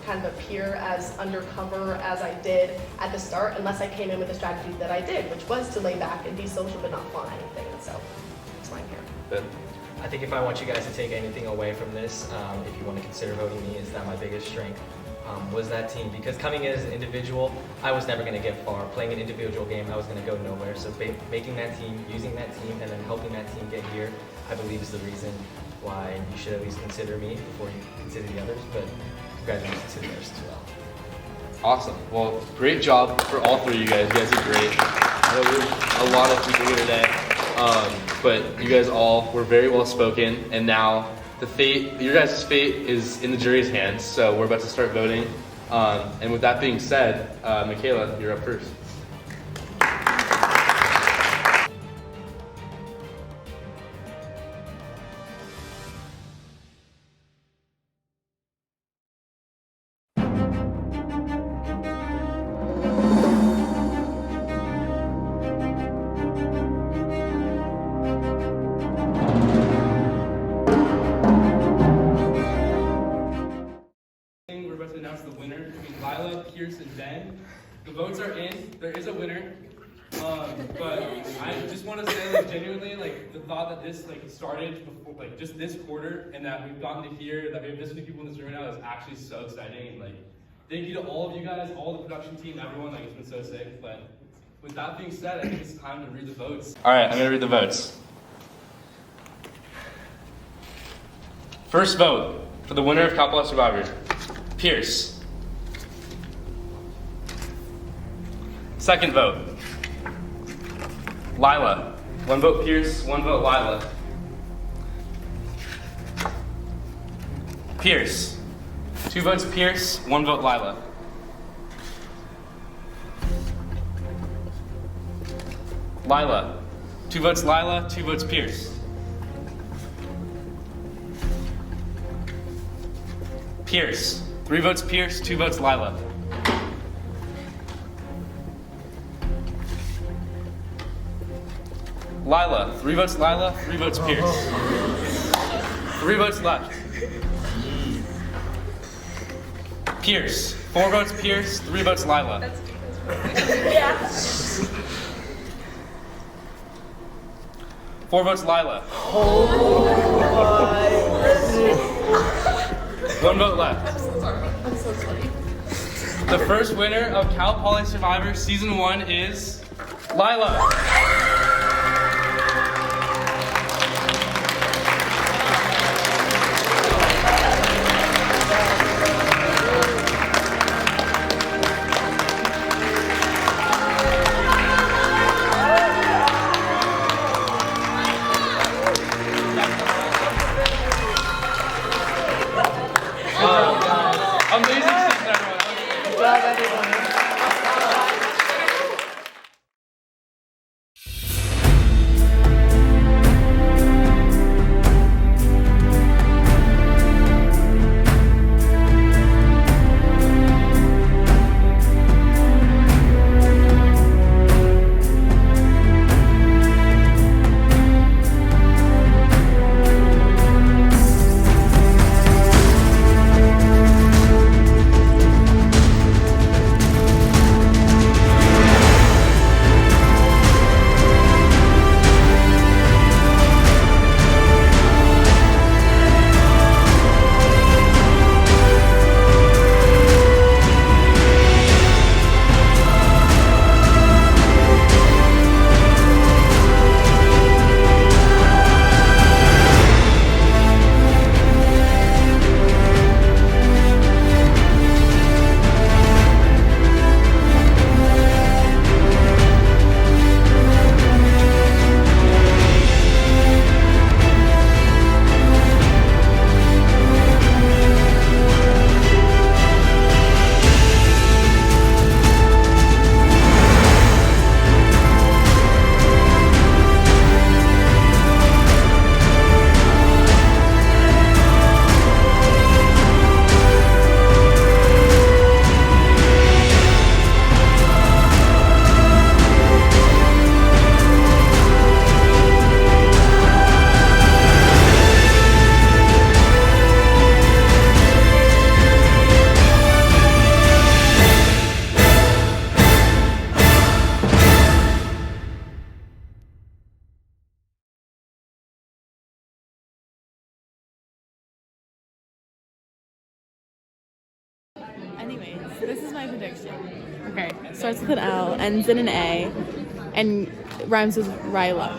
kind of appear as undercover as I did at the start, unless I came in with the strategy that I did, which was to lay back and be social but not flaunt anything. And so that's why I'm here. Ben? I think if I want you guys to take anything away from this, if you want to consider voting me, is that my biggest strength was that team. Because coming in as an individual, I was never going to get far. Playing an individual game, I was going to go nowhere. So making that team, using that team, and then helping that team get here, I believe is the reason why you should at least consider me before you consider the others. But congratulations to the others as well. Awesome. Well, great job for all 3 of you guys. You guys did great. I know there's a lot of people here today, but you guys all were very well spoken, and now your guys' fate is in the jury's hands, so we're about to start voting. And with that being said, Michaela, you're up first. We're about to announce the winner between Lila, Pierce, and Ben. The votes are in. There is a winner. But I just want to say, genuinely, the thought that this started before, just this quarter, and that we've gotten to hear that we have this many people in this room now is actually so exciting. And thank you to all of you guys, all the production team, everyone. It's been so sick. But with that being said, I think it's time to read the votes. All right, I'm gonna read the votes. First vote for the winner of Kappa Survivor, Pierce. Second vote, Lila. 1 vote Pierce, 1 vote Lila. Pierce. 2 votes Pierce, 1 vote Lila. Lila. 2 votes Lila, 2 votes Pierce. Pierce. 3 votes Pierce, 2 votes Lila. Lila. 3 votes Lila, 3 votes Pierce. 3 votes left. Pierce. 4 votes Pierce, 3 votes Lila. Yeah. 4 votes Lila. 1 vote left. I'm so sorry. The first winner of Cal Poly Survivor Season 1 is Lila. Amazing season, everyone. Good job, everyone. Anyways, this is my prediction. Okay, starts with an L, ends in an A, and rhymes with Ryla.